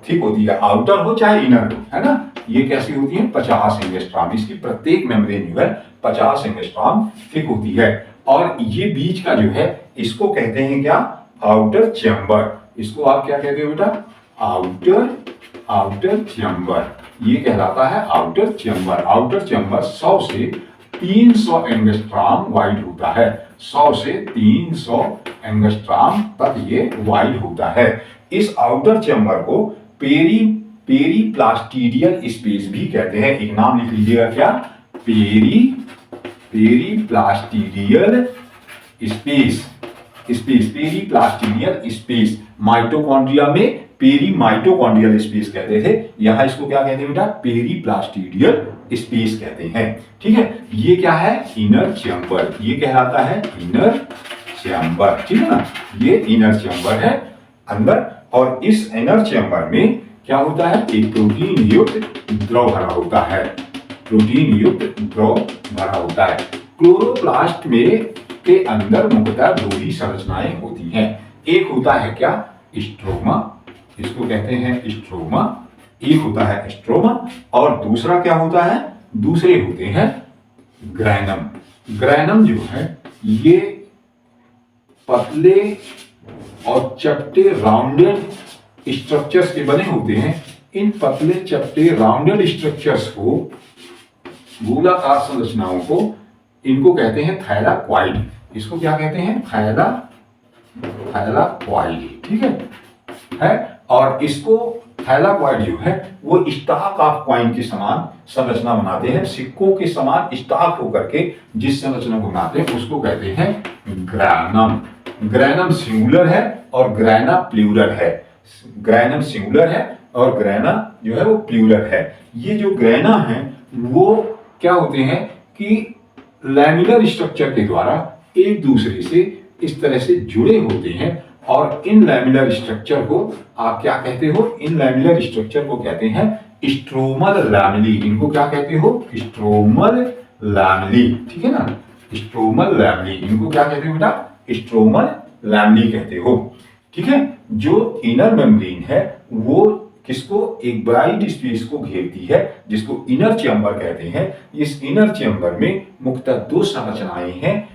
थिक होती है, आउटर हो चाहे इनर हो, है ना। ये कैसी होती है, 50 एंगस्ट्रॉम, इसकी प्रत्येक मेम्ब्रेन जो है 50 एंगस्ट्रॉम थिक होती है। और ये बीच का जो है इसको कहते हैं क्या, आउटर चैम्बर। इसको आप क्या कहते हो बेटा, आउटर चैम्बर, ये कहलाता है आउटर चैम्बर। आउटर चैम्बर 100 से 300 एंगस्ट्रॉम वाइड होता है, 100 से 300 एंगस्ट्रॉम तक ये वाइड होता है। इस आउटर चैम्बर को पेरीप्लास्टिडियल स्पेस भी कहते हैं। एक नाम लिख लीजिएगा, क्या? पेरीप्लास्टिडियल स्पेस। पेरीप्लास्टिडियल स्पेस माइटोकॉन्ड्रिया में पेरीमाइटोकॉन्ड्रियल स्पेस कहते थे, यहां इसको क्या कहते हैं बेटा? पेरीप्लास्टिडियल स्पेस कहते हैं। ठीक है, ये क्या है? इनर चैम्बर, ये कहलाता है इनर चैम्बर। ठीक है ना, ये इनर चैम्बर है अंदर। और इस इनर चैम्बर में क्या होता है? एक प्रोटीन युक्त द्रव भरा होता है। प्रोटीन युक्त द्रव भरा होता है। क्लोरोप्लास्ट में के अंदर मुख्यतः दो ही संरचनाएं होती हैं। एक होता है क्या? स्ट्रोमा, इसको कहते हैं स्ट्रोमा। एक होता है स्ट्रोमा और दूसरा क्या होता है? दूसरे होते हैं ग्रैनम। ग्रैनम जो है ये पतले और चपटे राउंडेड स्ट्रक्चर्स के बने होते हैं। इन पतले चपटे राउंडेड स्ट्रक्चर्स को, गोलाकार संरचनाओं को, इनको कहते हैं थायलाक्वाइड। इसको क्या कहते हैं? थायलाक्वाइड। ठीक है। और इसको थायलाक्वाइड जो है वो स्टॉक ऑफ कॉइन के समान संरचना बनाते हैं। सिक्कों के समान स्टॉक होकर के जिस संरचना को बनाते हैं उसको कहते हैं ग्रैनम। ग्रैनम सिंगुलर है और ग्रैना प्लूरल है। ग्रैनम सिंगुलर है और ग्रैना जो है वो प्लूरल है। ये जो ग्रैना है वो क्या होते हैं कि लैमिनर स्ट्रक्चर के द्वारा एक दूसरे से इस तरह से जुड़े होते हैं। और इन लैमिनर स्ट्रक्चर को आप क्या कहते हो? इन लैमिनर स्ट्रक्चर को कहते हैं स्ट्रोमल लैमिली। इनको क्या कहते हो? Stromal lamellae. ठीक है ना, स्ट्रोमल लैमिली। इनको क्या कहते हो बेटा? स्ट्रोमल लैमिली कहते हो। ठीक है, जो इनर मेम्ब्रेन है वो किसको? एक वाइड स्पेस को घेरती है जिसको इनर चैम्बर कहते हैं। इस इनर चैम्बर में मुख्यतः दो संरचनाएं हैं,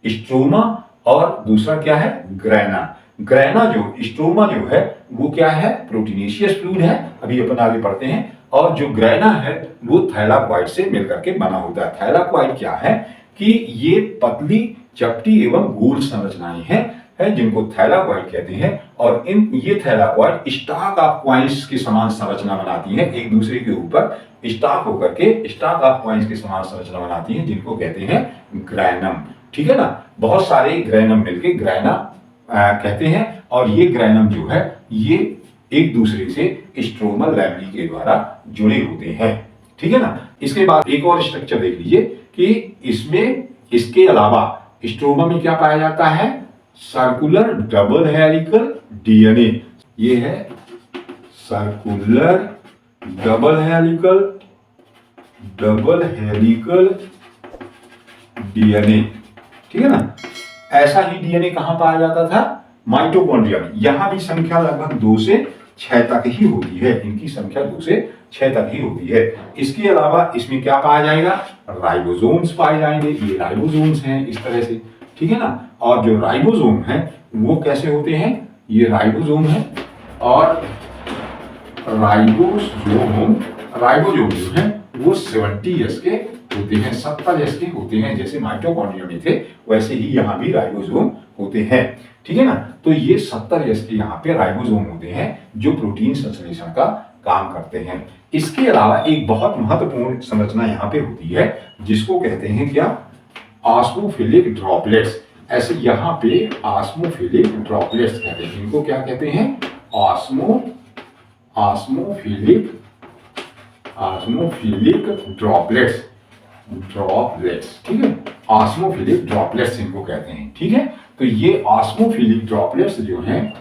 स्ट्रोमा और दूसरा क्या है? ग्रैना। ग्रैना जो स्ट्रोमा जो है वो क्या है? प्रोटीनेशियस फ्लूइड है, अभी अपन आगे पढ़ते हैं। और जो ग्रैना है वो थायलाक्वाइड से मिलकर के बना होता है। थायलाक्वाइड क्या है कि ये पतली, चपटी एवं गोल संरचनाएं हैं जिनको थायलाक्वाइड कहते हैं। और ये थायलाक्वाइड स्टॉक ऑफ कॉइन्स के समान संरचना बनाती हैं, एक दूसरे के ऊपर स्टॉक होकर के स्टॉक ऑफ कॉइन्स के समान संरचना बनाती हैं जिनको कहते हैं ग्रैनम। ठीक है ना, बहुत सारे ग्रैनम मिलके ग्रैना कहते हैं। और ये ग्रैनम जो है ये एक दूसरे से स्ट्रोमल लैमिली के द्वारा जुड़े होते हैं। ठीक है ना, इसके बाद एक और स्ट्रक्चर देख लीजिए कि इसमें इसके अलावा स्ट्रोमा में क्या पाया जाता है? Circular double helical DNA. ये है सर्कुलर डबल हेलिकल डीएनए। ठीक है ना, ऐसा ही डीएनए कहां पाया जाता था? माइटोकॉन्ड्रिया में। यहां भी संख्या लगभग 2 से 6 तक ही होती है। इनकी संख्या 2 से 6 तक ही होती है। इसके अलावा इसमें क्या पाया जाएगा? राइबोसोम्स पाए जाएंगे। ये राइबोसोम्स हैं इस तरह से। ठीक है ना, और जो राइबोसोम है वो कैसे होते हैं? ये राइबोसोम है और राइबोसोम जो है वो 70 S के होते हैं, 70 S के होते हैं। जैसे माइटोकॉन्ड्रिया में थे वैसे ही यहाँ भी राइबोसोम होते हैं। ठीक है ना, तो ये 70 S के यहाँ पे राइबोसोम होते हैं जो प्रोटीन संश्लेषण का काम करते हैं। इसके अलावा एक बहुत महत्वपूर्ण संरचना यहाँ पे होती है जिसको कहते हैं क्या? ऑस्मोफिलिक ड्रॉपलेट्स। ऐसे यहाँ पे ऑस्मोफिलिक ड्रॉपलेट्स कहते हैं। इनको क्या कहते हैं? ऑस्मोफिलिक ड्रॉपलेट्स। ठीक है, ऑस्मोफिलिक ड्रॉपलेट्स इनको कहते हैं। ठीक है, तो ये ऑस्मोफिलिक ड्रॉपलेट्स जो हैं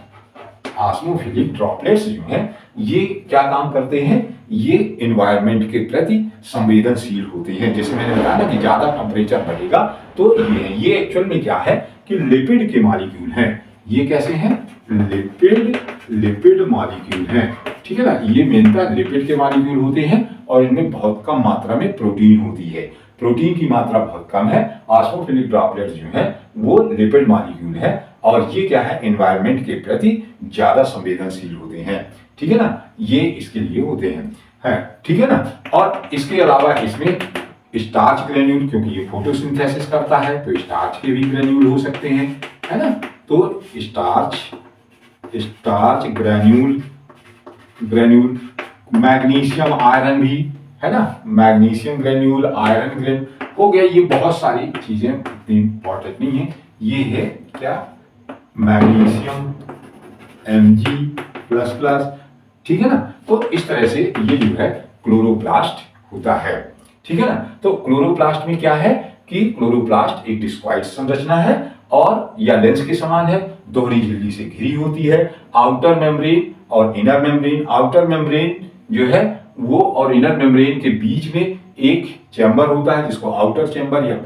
ये क्या काम करते हैं? ये एनवायरनमेंट के प्रति संवेदनशील होते हैं। जैसे मैंने बताया ना कि ज्यादा टेम्परेचर बढ़ेगा तो ये एक्चुअल में क्या है कि लिपिड के मॉलिक्यूल हैं। ये कैसे हैं? लिपिड मॉलिक्यूल हैं। ठीक है ना, ये मेनता लिपिड के मॉलिक्यूल होते हैं और इनमें बहुत कम मात्रा में प्रोटीन होती है। प्रोटीन की मात्रा बहुत कम है। ऑस्मोफिलिक ड्रॉपलेट्स जो है वो लिपिड मॉलिक्यूल है और ये क्या है? एनवायरनमेंट के प्रति ज्यादा संवेदनशील होते हैं। ठीक है ना, ये इसके लिए होते हैं। ठीक है ना, और इसके अलावा इसमें स्टार्च ग्रेन्यूल, क्योंकि ये फोटोसिंथेसिस करता है तो स्टार्च के भी ग्रेन्यूल हो सकते हैं, है ना। तो स्टार्च ग्रेन्यूल, मैग्नीशियम आयरन भी, है ना, मैग्नीशियम ग्रेन्यूल, आयरन ग्रेन्यूल हो गया। ये बहुत सारी चीजें इतनी इंपॉर्टेंट नहीं है। ये है क्या, मैग्नीशियम Mg++, ठीक है ना। तो इस तरह से ये जो है क्लोरोप्लास्ट होता है, ठीक है ना। तो क्लोरोप्लास्ट में क्या है कि क्लोरोप्लास्ट एक डिस्क्वाइट संरचना है और या लेंस के समान है, दोहरी झिल्ली से घिरी होती है। आउटर मेम्ब्रेन और इनर मेम्ब्रेन, आउटर मेम्ब्रेन जो है वो और इनर मेम्ब्रेन के बीच में एक चैम्बर होता है जिसको आउटर चैम्बर या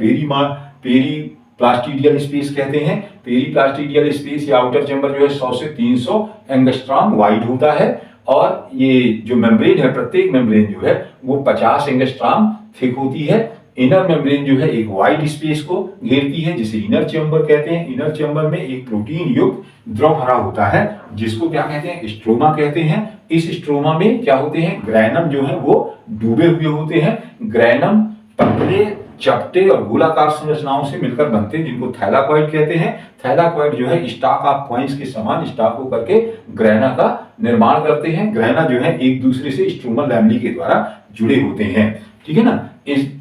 पेरीप्लास्टिडियल स्पेस कहते हैं। पेरीप्लास्टिडियल स्पेस या आउटर चैम्बर जो है 100 से 300 एंगस्ट्रॉम वाइड होता है और ये जो मेम्ब्रेन है, प्रत्येक मेम्ब्रेन जो है वो 50 एंगस्ट्रॉम थिक होती है। इनर मेम्ब्रेन जो है एक वाइड स्पेस को घेरती है जिसे इनर चैम्बर कहते हैं। इनर चैम्बर में एक प्रोटीन युक्त द्रव भरा होता है जिसको क्या कहते हैं, स्ट्रोमा कहते हैं। इस स्ट्रोमा में क्या होते हैं, ग्रैनम जो है वो डूबे हुए होते हैं। ग्रैनम पतले, चपटे और गोलाकार संरचनाओं से मिलकर बनते हैं जिनको थैलाकॉइड कहते हैं। थैलाकॉइड जो है स्टाक ऑफ कॉइन्स के समान स्टाक होकर के ग्रैना का निर्माण करते हैं। ग्रैना जो है एक दूसरे से स्ट्रोमल लैमेली के द्वारा जुड़े होते हैं, ठीक है ना।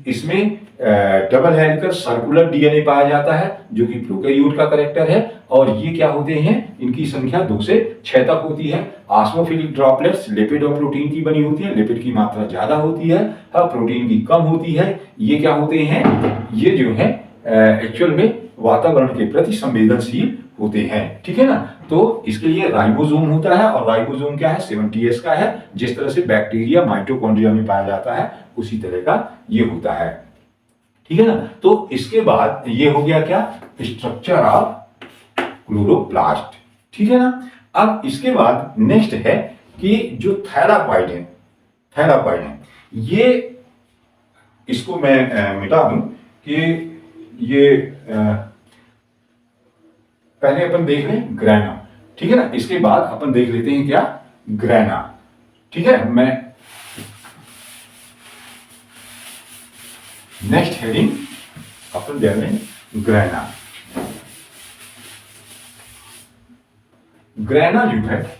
इसमें डबल हेलिकल सर्कुलर डीएनए पाया जाता है जो कि प्रोकैरियोट का कैरेक्टर है और ये क्या होते हैं, इनकी संख्या 2 से 6 तक होती है। ऑस्मोफिलिक ड्रॉपलेट्स लिपिड और प्रोटीन की बनी होती है। लिपिड की मात्रा ज्यादा होती है और प्रोटीन की कम होती है। ये क्या होते हैं, ये जो है एक्चुअल में वातावरण के प्रति संवेदनशील होते हैं, ठीक है ना। तो इसके लिए राइबोसोम होता है और राइबोसोम क्या है, 70S का है। जिस तरह से बैक्टीरिया माइटोकॉन्ड्रिया में पाया जाता है उसी तरह का ये होता है, ठीक है ना। तो इसके बाद ये हो गया क्या, स्ट्रक्चर ऑफ क्लोरोप्लास्ट, ठीक है ना। अब इसके बाद नेक्स्ट है कि जो थैलाकॉइड है ये, इसको मैं मिटा दूं कि ये पहले अपन देख लें ग्रैना, ठीक है ना। इसके बाद अपन देख लेते हैं क्या, ग्रैना, ठीक है। मैं नेक्स्ट हेडिंग अपन दे रहे हैं ग्रैना। ग्रैना जो है,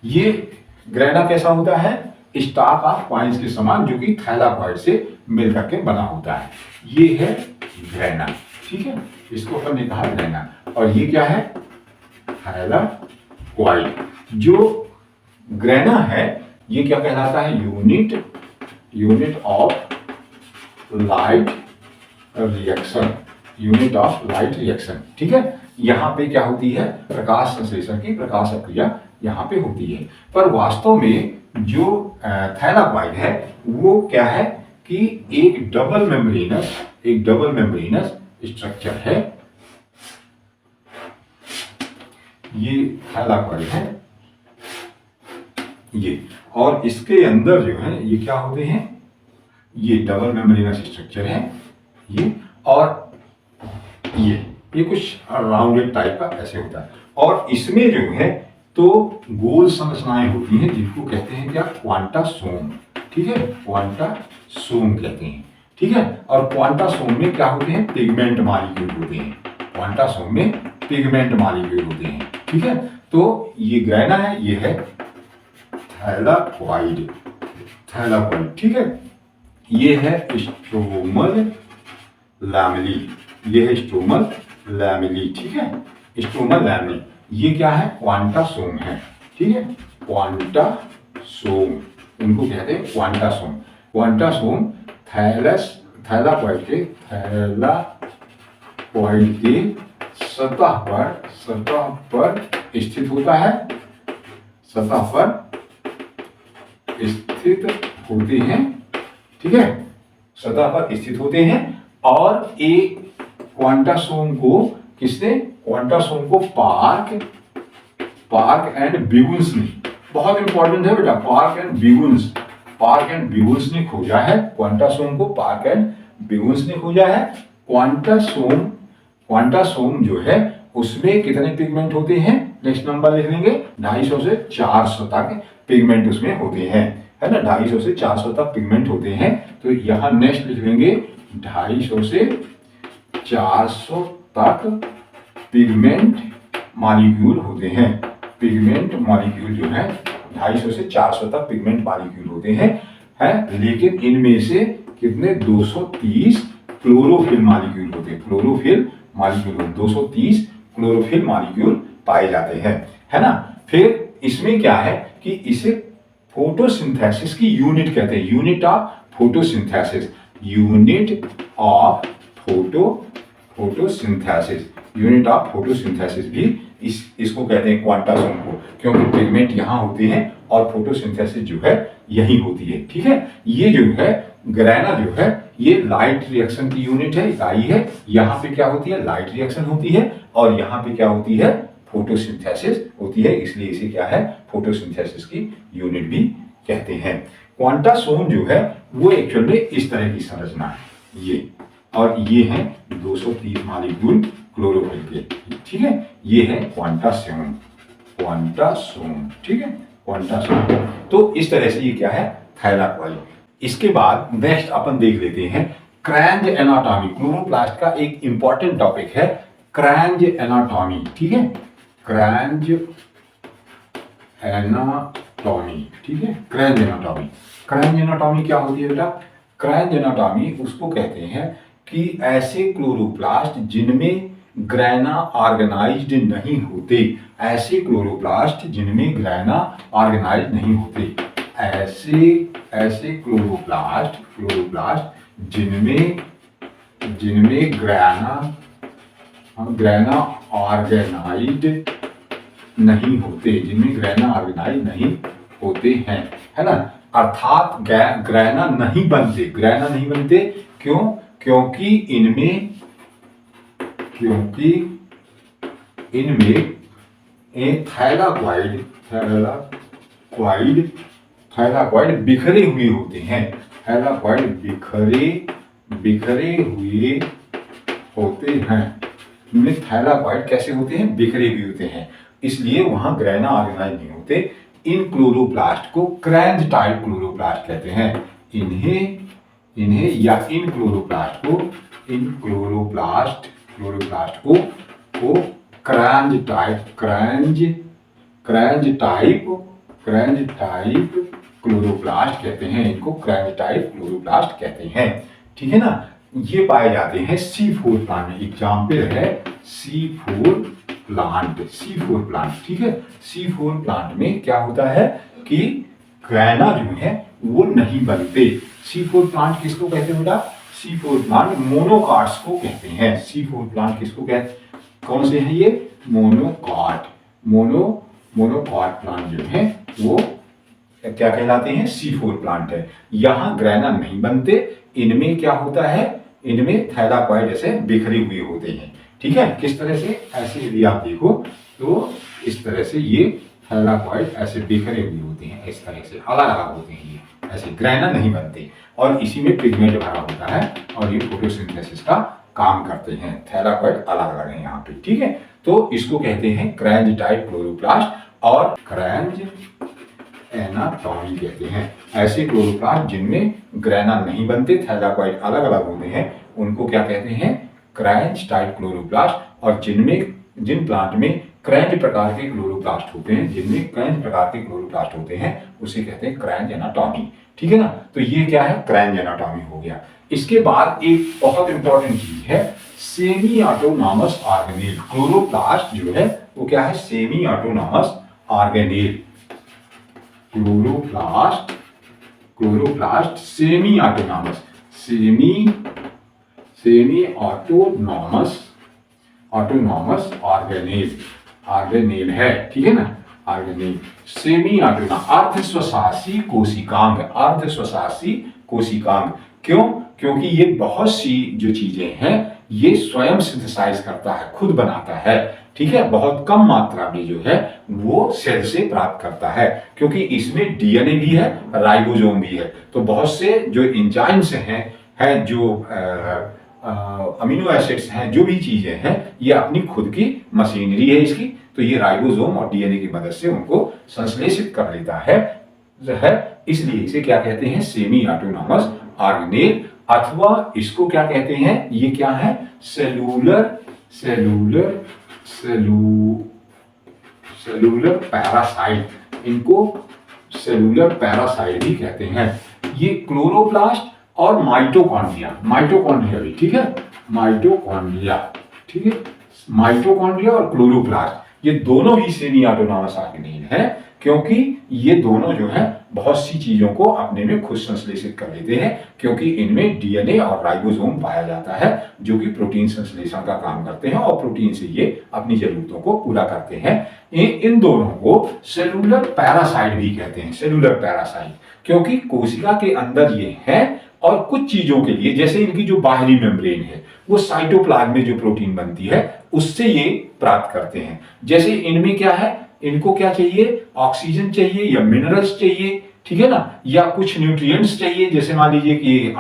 ये ग्रैना कैसा होता है, स्टाक ऑफ कॉइन्स के समान जो कि थैलाकॉइड से मिलकर के बना होता है। ये है ग्रैना, ठीक है। इसको अपन ने कहा ग्रैना। और ये क्या है, थैलाकॉइड। जो ग्रैना है ये क्या कहलाता है, यूनिट ऑफ लाइट रिएक्शन, ठीक है। यहां पे क्या होती है, प्रकाश संश्लेषण की प्रकाश क्रिया यहां पे होती है। पर वास्तव में जो थैलाकॉइड है वो क्या है कि एक डबल मेम्ब्रेनस स्ट्रक्चर है। ये थैलाकॉइड है ये, और इसके अंदर जो है ये क्या होते हैं, ये डबल मेम्ब्रेनस स्ट्रक्चर है ये, और ये कुछ राउंडेड टाइप का ऐसे होता है। और इसमें जो है तो गोल संरचनाएं होती हैं जिनको कहते हैं क्या, क्वांटासोम, ठीक है। क्वांटासोम कहते हैं, ठीक है। और क्वांटासोम में क्या होते हैं, पिगमेंट मॉलिक्यूल होते हैं। क्वांटासोम में पिगमेंट मॉलिक्यूल होते हैं, ठीक है। तो ये ग्रैना है, ये है थैलाकॉइड, ठीक है। ये है स्ट्रोमल लैमेली, ठीक है। स्ट्रोमल लैमेली, ये क्या है, क्वांटासोम है, ठीक है। क्वांटासोम इनको कहते हैं क्वांटासोम थैलाकॉइड के सतह पर स्थित होता है, ठीक है। सतह पर स्थित होते हैं। और एक क्वांटासोम को पार्क एंड बिगुन्स ने, बहुत इंपॉर्टेंट है बेटा, पार्क एंड बिगुन्स ने खोजा है। क्वांटासोम को पार्क एंड बिगुन्स ने खोजा है। क्वांटासोम जो है उसमें कितने पिगमेंट होते हैं, नेक्स्ट नंबर लिख लेंगे, 250 से 400 तक पिगमेंट उसमें होते हैं। है ना, 250 से 400 तक पिगमेंट होते हैं। तो यहाँ नेक्स्ट लिख लेंगे 250 से 400 तक पिगमेंट मॉलिक्यूल होते हैं। पिगमेंट मॉलिक्यूल जो है 250 से 400 तक पिगमेंट मॉलिक्यूल होते हैं, है, लेकिन इनमें से कितने 230 क्लोरोफिल मॉलिक्यूल होते हैं। क्लोरोफिल मॉलिक्यूल 230 क्लोरोफिल मॉलिक्यूल पाए जाते हैं, है ना। फिर इसमें क्या है कि इसे फोटोसिंथेसिस की यूनिट कहते हैं, unit of photosynthesis, unit of photosynthesis, unit of photosynthesis भी इसको कहते हैं क्वांटासोम को, क्योंकि पिगमेंट यहाँ होते हैं और फोटोसिंथेसिस जो है यही होती है, ठीक है। ये जो है ग्रेना जो है ये लाइट रिएक्शन की यूनिट है, इकाई है। यहाँ पे क्या होती है, लाइट रिएक्शन होती है, और यहाँ पे क्या होती है, फोटोसिंथेसिस होती है, इसलिए इसे क्या है, फोटोसिंथेसिस की यूनिट भी कहते हैं। क्वांटासोम जो है वो एक्चुअल में इस तरह की संरचना है, ये, और ये है 230 मॉलिक्यूल क्लोरोफिल के, ठीक है। ये है क्वांटासोम, क्वांटासोम, ठीक है, क्वांटासोम। तो इस तरह से ये क्या है, थैलाकोइड। इसके बाद नेक्स्ट अपन देख लेते हैं क्रैंज एनाटॉमी। क्लोरोप्लास्ट का एक इंपॉर्टेंट टॉपिक है क्रैंज एनाटॉमी, ठीक है, क्रैंज एनाटॉमी, ठीक है, क्रैंज एनाटॉमी। क्रैंज एनाटॉमी क्या होती है बेटा, क्रैंज एनाटॉमी उसको कहते हैं कि ऐसे क्लोरोप्लास्ट जिनमें ग्रेना ऑर्गेनाइज्ड नहीं होते, ऐसे क्लोरोप्लास्ट जिनमें ग्रेना ऑर्गेनाइज्ड नहीं होते, ऐसे क्लोरोप्लास्ट जिनमें ग्रेना ऑर्गेनाइज्ड नहीं होते, जिनमें ग्रेना ऑर्गेनाइज्ड नहीं होते हैं, है ना। अर्थात ग्रेना नहीं बनते, ग्रेना नहीं बनते, क्यों, क्योंकि इनमें थैलाकॉइड बिखरे हुए होते हैं, थैलाकॉइड बिखरे हुए होते हैं। इनमें थैलाकॉइड कैसे होते हैं, बिखरे हुए होते हैं, इसलिए वहां ग्रेना ऑर्गेनाइज नहीं होते। इन क्लोरोप्लास्ट को क्रैंज टाइप क्लोरोप्लास्ट कहते हैं। इन्हें या इन क्लोरोप्लास्ट को क्रैंज टाइप क्लोरोप्लास्ट कहते हैं, इनको क्रैंज टाइप क्लोरोप्लास्ट कहते हैं, ठीक है ना। ये पाए जाते हैं C4 प्लांट में। एग्जाम्पल है C4 प्लांट, ठीक है। C4 प्लांट में क्या होता है कि ग्रेना जो है वो नहीं बनते। C4 प्लांट किसको कहते हैं बेटा, C4 प्लांट मोनोकाट्स को कहते हैं। C4 प्लांट किसको कहते हैं, कौन से हैं ये, मोनोकाट प्लांट जो है वो क्या कहलाते हैं, C4 प्लांट है। यहाँ ग्रेना नहीं बनते, इनमें क्या होता है, इनमें थैलाकॉइड ऐसे बिखरे हुए होते हैं, ठीक है। किस तरह से, ऐसे यदि आप देखो तो इस तरह से ये थैलाकॉइड ऐसे बिखरे हुए होते हैं, इस तरह से अलग अलग होते हैं, ये ऐसे ग्रेना नहीं बनते, और इसी में पिगमेंट भरा होता है, और ये फोटोसिंथेसिस का काम करते हैं। थैलाकॉइड अलग अलग है यहाँ पे, ठीक है। तो इसको कहते हैं क्रैंज टाइप क्लोरोप्लास्ट और क्रैंज एनाटॉमी कहते हैं। ऐसे क्लोरोप्लास्ट जिनमें ग्रेना नहीं बनते, थैलाकॉइड अलग अलग होते हैं, उनको क्या कहते हैं, क्रैंज टाइप क्लोरोप्लास्ट। और जिन प्लांट में क्रैंज प्रकार के क्लोरोप्लास्ट होते हैं, जिनमें क्रैंज प्रकार के क्लोरोप्लास्ट होते हैं, उसे कहते हैं क्रैंज एनाटॉमी, ठीक है ना। तो ये क्या है, क्रैंज एनाटॉमी हो गया। इसके बाद एक बहुत इंपॉर्टेंट चीज है सेमी ऑटोनॉमस ऑर्गेनेल। क्लोरोप्लास्ट जो है वो क्या है, semi autonomous organelle. Chloroplast semi autonomous organelle है, ठीक है ना, ऑर्गेनेल सेमी ऑटोनॉमस। अर्धस्वशासी कोशिकांग, क्यों, क्योंकि ये बहुत सी जो चीजें हैं ये स्वयं सिंथेसाइज करता है, खुद बनाता है, ठीक है। बहुत कम मात्रा में जो है वो सेल से प्राप्त करता है, क्योंकि इसमें डीएनए भी है, राइबोसोम भी है। तो बहुत से जो एंजाइम्स हैं जो अमीनो एसिड्स हैं, जो भी चीजें हैं, ये अपनी खुद की मशीनरी है इसकी। तो ये राइबोसोम और डीएनए की मदद से उनको संश्लेषित कर लेता है, है, इसलिए इसे क्या कहते हैं, सेमी ऑटोनॉमस ऑर्गेनेल, अथवा इसको क्या कहते हैं, ये क्या है, सेलुलर सेलुलर सेलुलर पैरासाइट, इनको सेलुलर पैरासाइट भी कहते हैं। ये क्लोरोप्लास्ट और माइटोकॉन्ड्रिया भी, ठीक है, माइटोकॉन्ड्रिया, ठीक है, माइटोकॉन्ड्रिया और क्लोरोप्लास्ट, ये दोनों ही सेमी ऑटोनॉमस ऑर्गेनेल है, क्योंकि ये दोनों जो है बहुत सी चीजों को अपने में खुद संश्लेषित कर लेते हैं, क्योंकि इनमें डीएनए और राइबोसोम पाया जाता है जो कि प्रोटीन संश्लेषण का काम करते हैं और प्रोटीन से ये अपनी जरूरतों को पूरा करते हैं। इन दोनों को सेलुलर पैरासाइट भी कहते हैं, सेलुलर पैरासाइट, क्योंकि कोशिका के अंदर ये है और कुछ चीजों के लिए, जैसे इनकी जो बाहरी मेम्ब्रेन है वो साइटोप्लाज्म में जो प्रोटीन बनती है उससे ये प्राप्त करते हैं। जैसे इनमें क्या है, इनको क्या चाहिए, ऑक्सीजन चाहिए या मिनरल्स चाहिए, ठीक है ना, या कुछ न्यूट्रिएंट्स चाहिए, जैसे मान लीजिए कि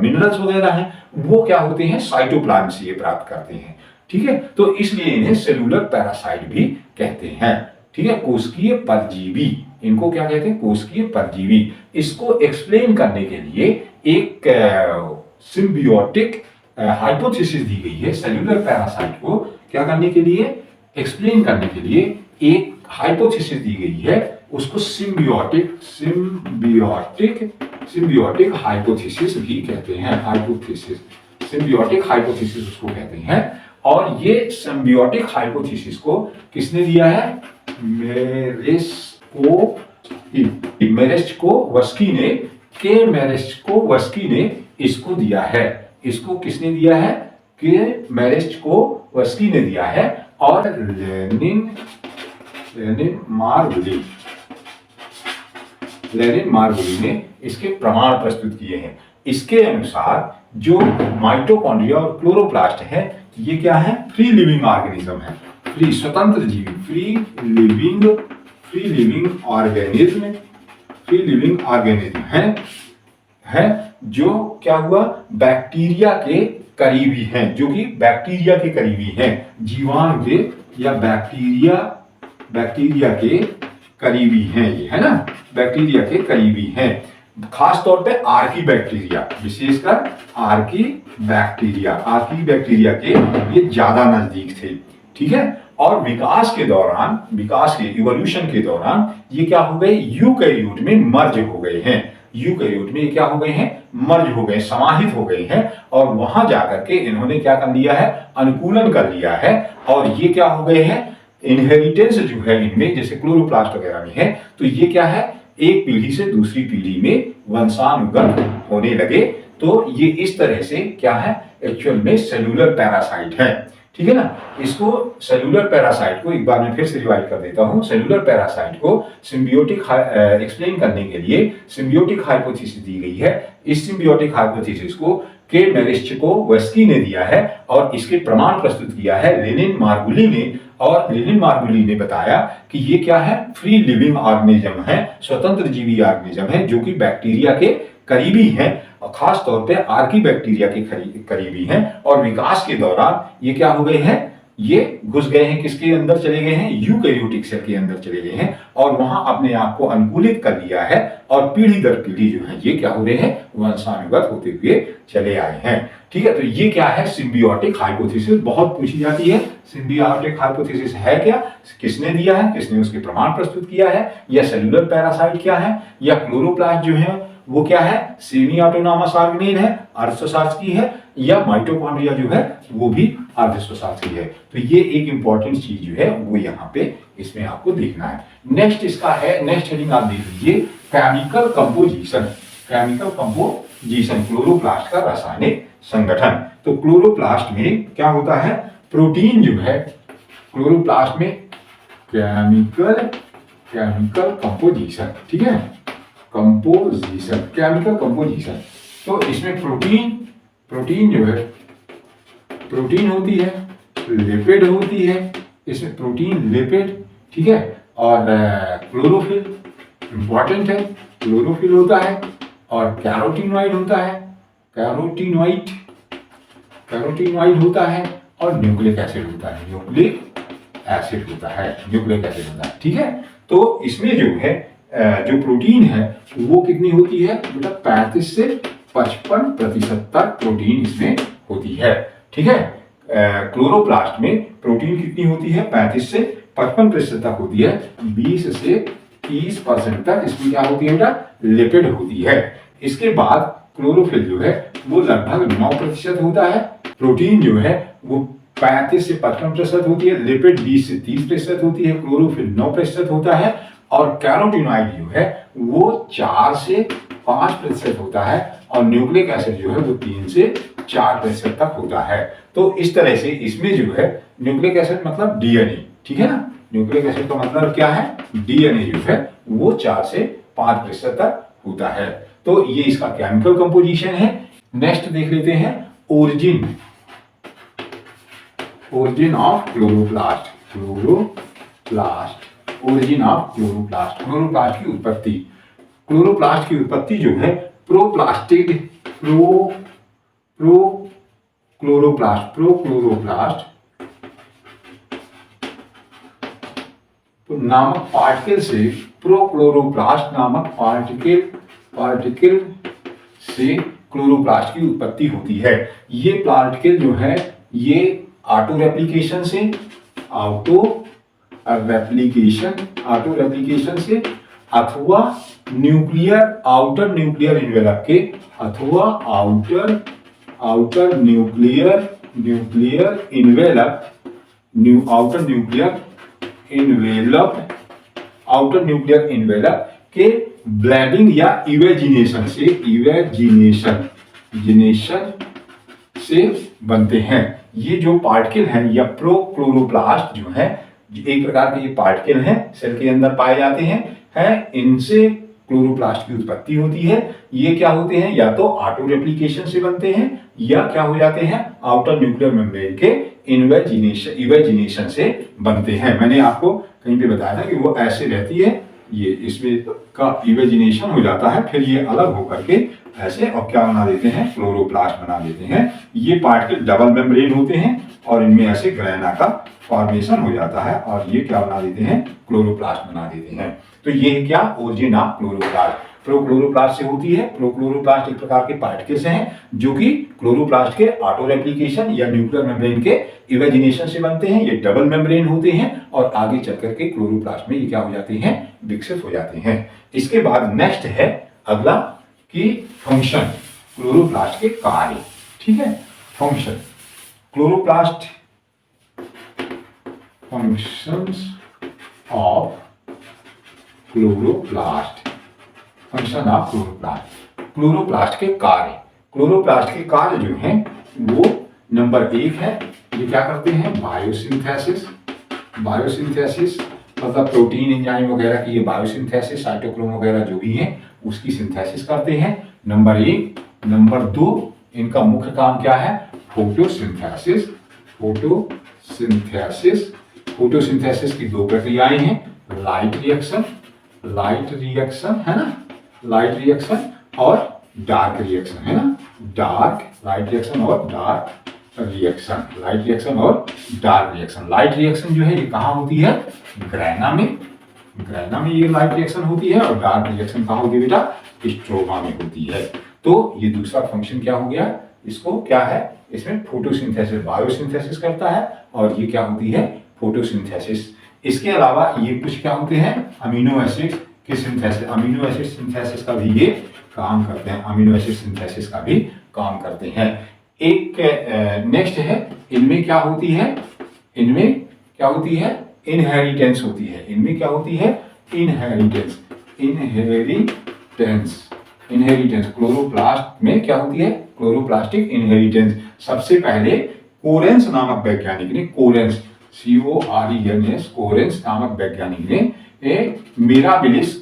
मिनरल्स वगैरह हैं, वो क्या होते हैं, साइटोप्लाज्म से ये प्राप्त करते हैं, ठीक है। तो इसलिए इन्हें सेलुलर पैरासाइट भी कहते हैं, ठीक है। कोशिकीय परजीवी, इनको क्या कहते हैं, कोशिकीय परजीवी। इसको एक्सप्लेन करने के लिए एक सिम्बियोटिक हाइपोथेसिस दी गई है। सेलुलर पैरासाइट को क्या करने के लिए, एक्सप्लेन करने के लिए एक हाइपोथेसिस दी गई है, उसको सिम्बियोटिक हाइपोथेसिस भी कहते हैं, हाइपोथेसिस, सिम्बियोटिक हाइपोथेसिस उसको कहते हैं। और ये सिम्बियोटिक हाइपोथेसिस को किसने दिया है, मेरेस्कोवस्की ने इसको दिया है। इसको किसने दिया है, मेरेस्कोवस्की ने दिया है। और लेनिन मार्गुली ने इसके प्रमाण प्रस्तुत किए हैं। इसके अनुसार जो माइटोकॉन्ड्रिया और क्लोरोप्लास्ट है, ये क्या है, फ्री लिविंग ऑर्गेनिज्म है, फ्री स्वतंत्र जीवी, फ्री लिविंग ऑर्गेनिज्म है जो क्या हुआ, बैक्टीरिया के करीबी हैं, जो कि बैक्टीरिया के करीबी हैं, जीवाणु के या बैक्टीरिया के करीबी हैं, ये है ना, बैक्टीरिया के करीबी हैं। खास तौर पे आर्की बैक्टीरिया, विशेषकर आर्की बैक्टीरिया के ये ज्यादा नजदीक थे, ठीक है। और विकास के इवोल्यूशन के दौरान ये क्या हो गए, यूकैरियोट में मर्ज हो गए हैं, यूकैरियोट में क्या हो गए हैं, मर्ज हो गए, समाहित हो गए हैं, और वहां जाकर के इन्होंने क्या कर लिया है, अनुकूलन कर लिया है, और ये क्या हो गए हैं, इनहेरिटेंस जो है इनमें, जैसे क्लोरोप्लास्ट वगैरह में है, तो ये क्या है, एक पीढ़ी से दूसरी पीढ़ी में वंशानुगत होने लगे। तो ये इस तरह से क्या है, एक्चुअल में सेलुलर पैरासाइट है, ठीक है ना। इसको सेलुलर पैरासाइट को एक बार मैं फिर से रिवाइज कर देता हूं। सेलुलर पैरासाइट को सिम्बियोटिक एक्सप्लेन करने के लिए सिम्बियोटिक हाइपोथेसिस दी गई है। इस सिम्बियोटिक हाइपोथेसिस को के मेरेस्कोवस्की ने दिया है और इसके प्रमाण प्रस्तुत किया है लेनिन मार्गुली ने। और लेनिन मार्गुली ने बताया कि ये क्या है, फ्री लिविंग ऑर्गेनिज्म है, स्वतंत्र जीवी ऑर्गेनिज्म है, जो कि बैक्टीरिया के करीबी हैं, और खास तौर पे आर्की बैक्टीरिया के करीबी हैं। और विकास के दौरान ये क्या हो गए हैं, ये घुस गए हैं, किसके अंदर चले गए हैं, यूकैरियोटिक सेल के अंदर चले गए हैं, और वहां अपने आप को अनुकूलित कर लिया है, और पीढ़ी दर पीढ़ी जो है ये क्या हो रहे हैं, वंशानुगत होते हुए चले आए हैं, ठीक है। तो ये क्या है, सिम्बियोटिक हाइपोथेसिस, बहुत पूछी जाती है, सिम्बियोटिक हाइपोथेसिस है क्या, किसने दिया है, किसने उसके प्रमाण प्रस्तुत किया है, या सेलुलर पैरासाइट क्या है, या क्लोरोप्लास्ट जो है वो क्या है, सेमी ऑटोनॉमस ऑर्गेनेल है, अर्धस्वशासी है, या माइटोकॉन्ड्रिया जो है वो भी अर्धस्वशासी है। तो ये एक इंपॉर्टेंट चीज जो है वो यहाँ पे इसमें आपको देखना है। नेक्स्ट इसका है, नेक्स्ट हेडिंग आप देख लीजिए, केमिकल कंपोजिशन, क्लोरोप्लास्ट का रासायनिक संगठन। तो क्लोरोप्लास्ट में क्या होता है, प्रोटीन जो है, क्लोरोप्लास्ट में केमिकल कंपोजिशन, ठीक है, केमिकल कंपोजिशन। तो इसमें प्रोटीन जो है, प्रोटीन होती है, लिपिड होती है, इसमें प्रोटीन लिपिड, ठीक है, और क्लोरोफिल इंपॉर्टेंट है, क्लोरोफिल होता है, और कैरोटीनॉइड होता है, कैरोटीनॉइड होता है, और न्यूक्लिक एसिड होता है, न्यूक्लिक एसिड होता है, ठीक है। तो इसमें जो है जो प्रोटीन है वो कितनी होती है बेटा, 35 से 55% तक प्रोटीन इसमें होती है। ठीक है, क्लोरोप्लास्ट में प्रोटीन कितनी होती है, 35 से 55% तक होती है। 20 से 30% तक इसमें क्या होती है बेटा, लिपिड होती है। इसके बाद क्लोरोफिल जो है वो लगभग 9% होता है। प्रोटीन जो है वो 35 से 55% होती है, लिपिड 20 से 30% होती है, क्लोरोफिल 9% होता है, और कैरोटीनॉइड जो है वो 4 से 5% होता है, और न्यूक्लिक एसिड जो है वो 3 से 4% तक होता है। तो इस तरह से इसमें जो है न्यूक्लिक एसिड मतलब डीएनए, ठीक है ना, न्यूक्लिक एसिड का मतलब क्या है, डीएनए जो है वो 4 से 5% तक होता है। तो ये इसका केमिकल कंपोजिशन है। नेक्स्ट देख लेते हैं origin of chloroplast. Origin of chloroplast, chloroplast की उत्पत्ति। क्लोरोप्लास्ट की उत्पत्ति जो है प्रोक्लोरोप्लास्ट नामक पार्टिकल से, प्रोक्लोरोप्लास्ट नामक पार्टिकल से क्लोरोप्लास्ट की उत्पत्ति होती है। ये पार्टिकल जो है ये ऑटो रेप्लिकेशन से अथवा आउटर न्यूक्लियर इन्वेलप के ब्लेंडिंग या इवेजिनेशन से बनते हैं। ये जो पार्टिकल हैं या प्रोक्लोरोप्लास्ट जो है, एक प्रकार के ये पार्टिकल हैं, सेल के अंदर पाए जाते हैं, इनसे क्लोरोप्लास्ट की उत्पत्ति होती है। ये क्या होते हैं, या तो ऑटो रेप्लिकेशन से बनते हैं या क्या हो जाते हैं, आउटर न्यूक्लियर मेम्ब्रेन के इवेजिनेशन से बनते हैं। मैंने आपको कहीं पे बताया था कि वो ऐसे रहती है, ये इसमें का इवेजिनेशन हो जाता है, फिर ये अलग होकर के ऐसे और क्या बना देते हैं, क्लोरोप्लास्ट बना देते हैं। ये पार्टिकल डबल मेम्ब्रेन होते हैं और इनमें ऐसे ग्रेना का फॉर्मेशन हो जाता है और ये क्या बना देते हैं, क्लोरोप्लास्ट बना देते हैं। तो ये क्या, ओरिजिन ऑफ क्लोरोप्लास्ट प्रोक्लोरोप्लास्ट से होती है। प्रोक्लोरोप्लास्ट एक प्रकार के पार्टिकल्स हैं जो कि क्लोरोप्लास्ट के ऑटो रेप्लिकेशन या न्यूक्लियर मेम्ब्रेन के इवेजिनेशन से बनते हैं। ये डबल मेम्ब्रेन होते हैं और आगे चलकर के क्लोरोप्लास्ट में ये क्या हो जाते हैं, विकसित हो जाते हैं। इसके बाद नेक्स्ट है अगला कि फंक्शन, क्लोरोप्लास्ट के कार्य। ठीक है, function, chloroplast, functions of chloroplast, function of chloroplast, chloroplast के कार्य। क्लोरोप्लास्ट के कार्य जो हैं वो नंबर 1 है, ये क्या करते हैं, बायोसिंथेसिस मतलब प्रोटीन एंजाइम वगैरह की ये बायोसिंथेसिस, साइटोक्रोम वगैरह जो भी है उसकी सिंथेसिस करते हैं, नंबर 1। नंबर 2 इनका मुख्य काम क्या है, फोटोसिंथेसिस। फोटोसिंथेसिस की 2 प्रक्रियाएं हैं, लाइट रिएक्शन है ना, लाइट रिएक्शन और डार्क रिएक्शन है ना, लाइट रिएक्शन और डार्क रिएक्शन। लाइट रिएक्शन जो है ये कहाँ होती है, ग्रेना में ये लाइट रिएक्शन होती है, और डार्क रिएक्शन कहाँ होती है बेटा, स्ट्रोमा में होती है। तो ये दूसरा फंक्शन क्या हो गया, इसको क्या है, इसमें फोटोसिंथेसिस, बायोसिंथेसिस करता है और ये क्या होती है, फोटोसिंथेसिस। इसके अलावा ये कुछ क्या होते हैं, अमीनो एसिड के सिंथेसिस, अमीनो एसिड सिंथेसिस का भी ये काम करते हैं, अमीनो एसिड सिंथेसिस का भी काम करते हैं। एक नेक्स्ट है, इनमें क्या होती है, इनहेरिटेंस होती है। इनमें क्या होती है, इनहेरिटेंस। क्लोरोप्लास्ट में क्या होती है, क्लोरोप्लास्टिक इनहेरिटेंस। सबसे पहले कोरेंस नामक वैज्ञानिक ने, कोरेंस नामक वैज्ञानिक ने मिराबिलिस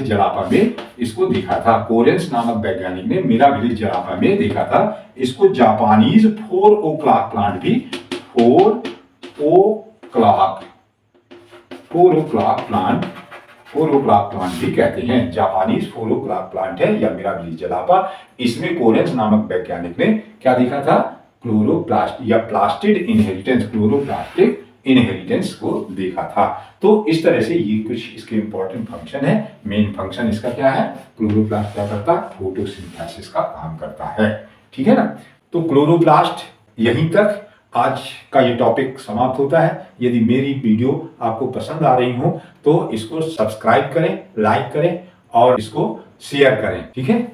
जलापा में इसको देखा था। कोरेंस नामक वैज्ञानिक ने मिराबिलिस जलापा में देखा था। इसको जापानीज 4 o'clock प्लांट भी, 4 o'clock प्लांट भी कहते हैं। जापानीज 4 o'clock प्लांट है या मिराबिलिस जलापा। इसमें कोरेंस नामक वैज्ञानिक ने क्या देखा था, क्लोरोप्लास्ट या प्लास्टिड इनहेरिटेंस, क्लोरोप्लास्टिक इनहेरिटेंस को देखा था। तो इस तरह से ये कुछ इसके इंपॉर्टेंट फंक्शन है। मेन फंक्शन इसका क्या है, क्लोरोप्लास्ट क्या करता है, फोटोसिंथेसिस का काम करता है। ठीक है ना। तो क्लोरोप्लास्ट, यहीं तक आज का ये टॉपिक समाप्त होता है। यदि मेरी वीडियो आपको पसंद आ रही हो तो इसको सब्सक्राइब करें, लाइक करें और इसको शेयर करें। ठीक है।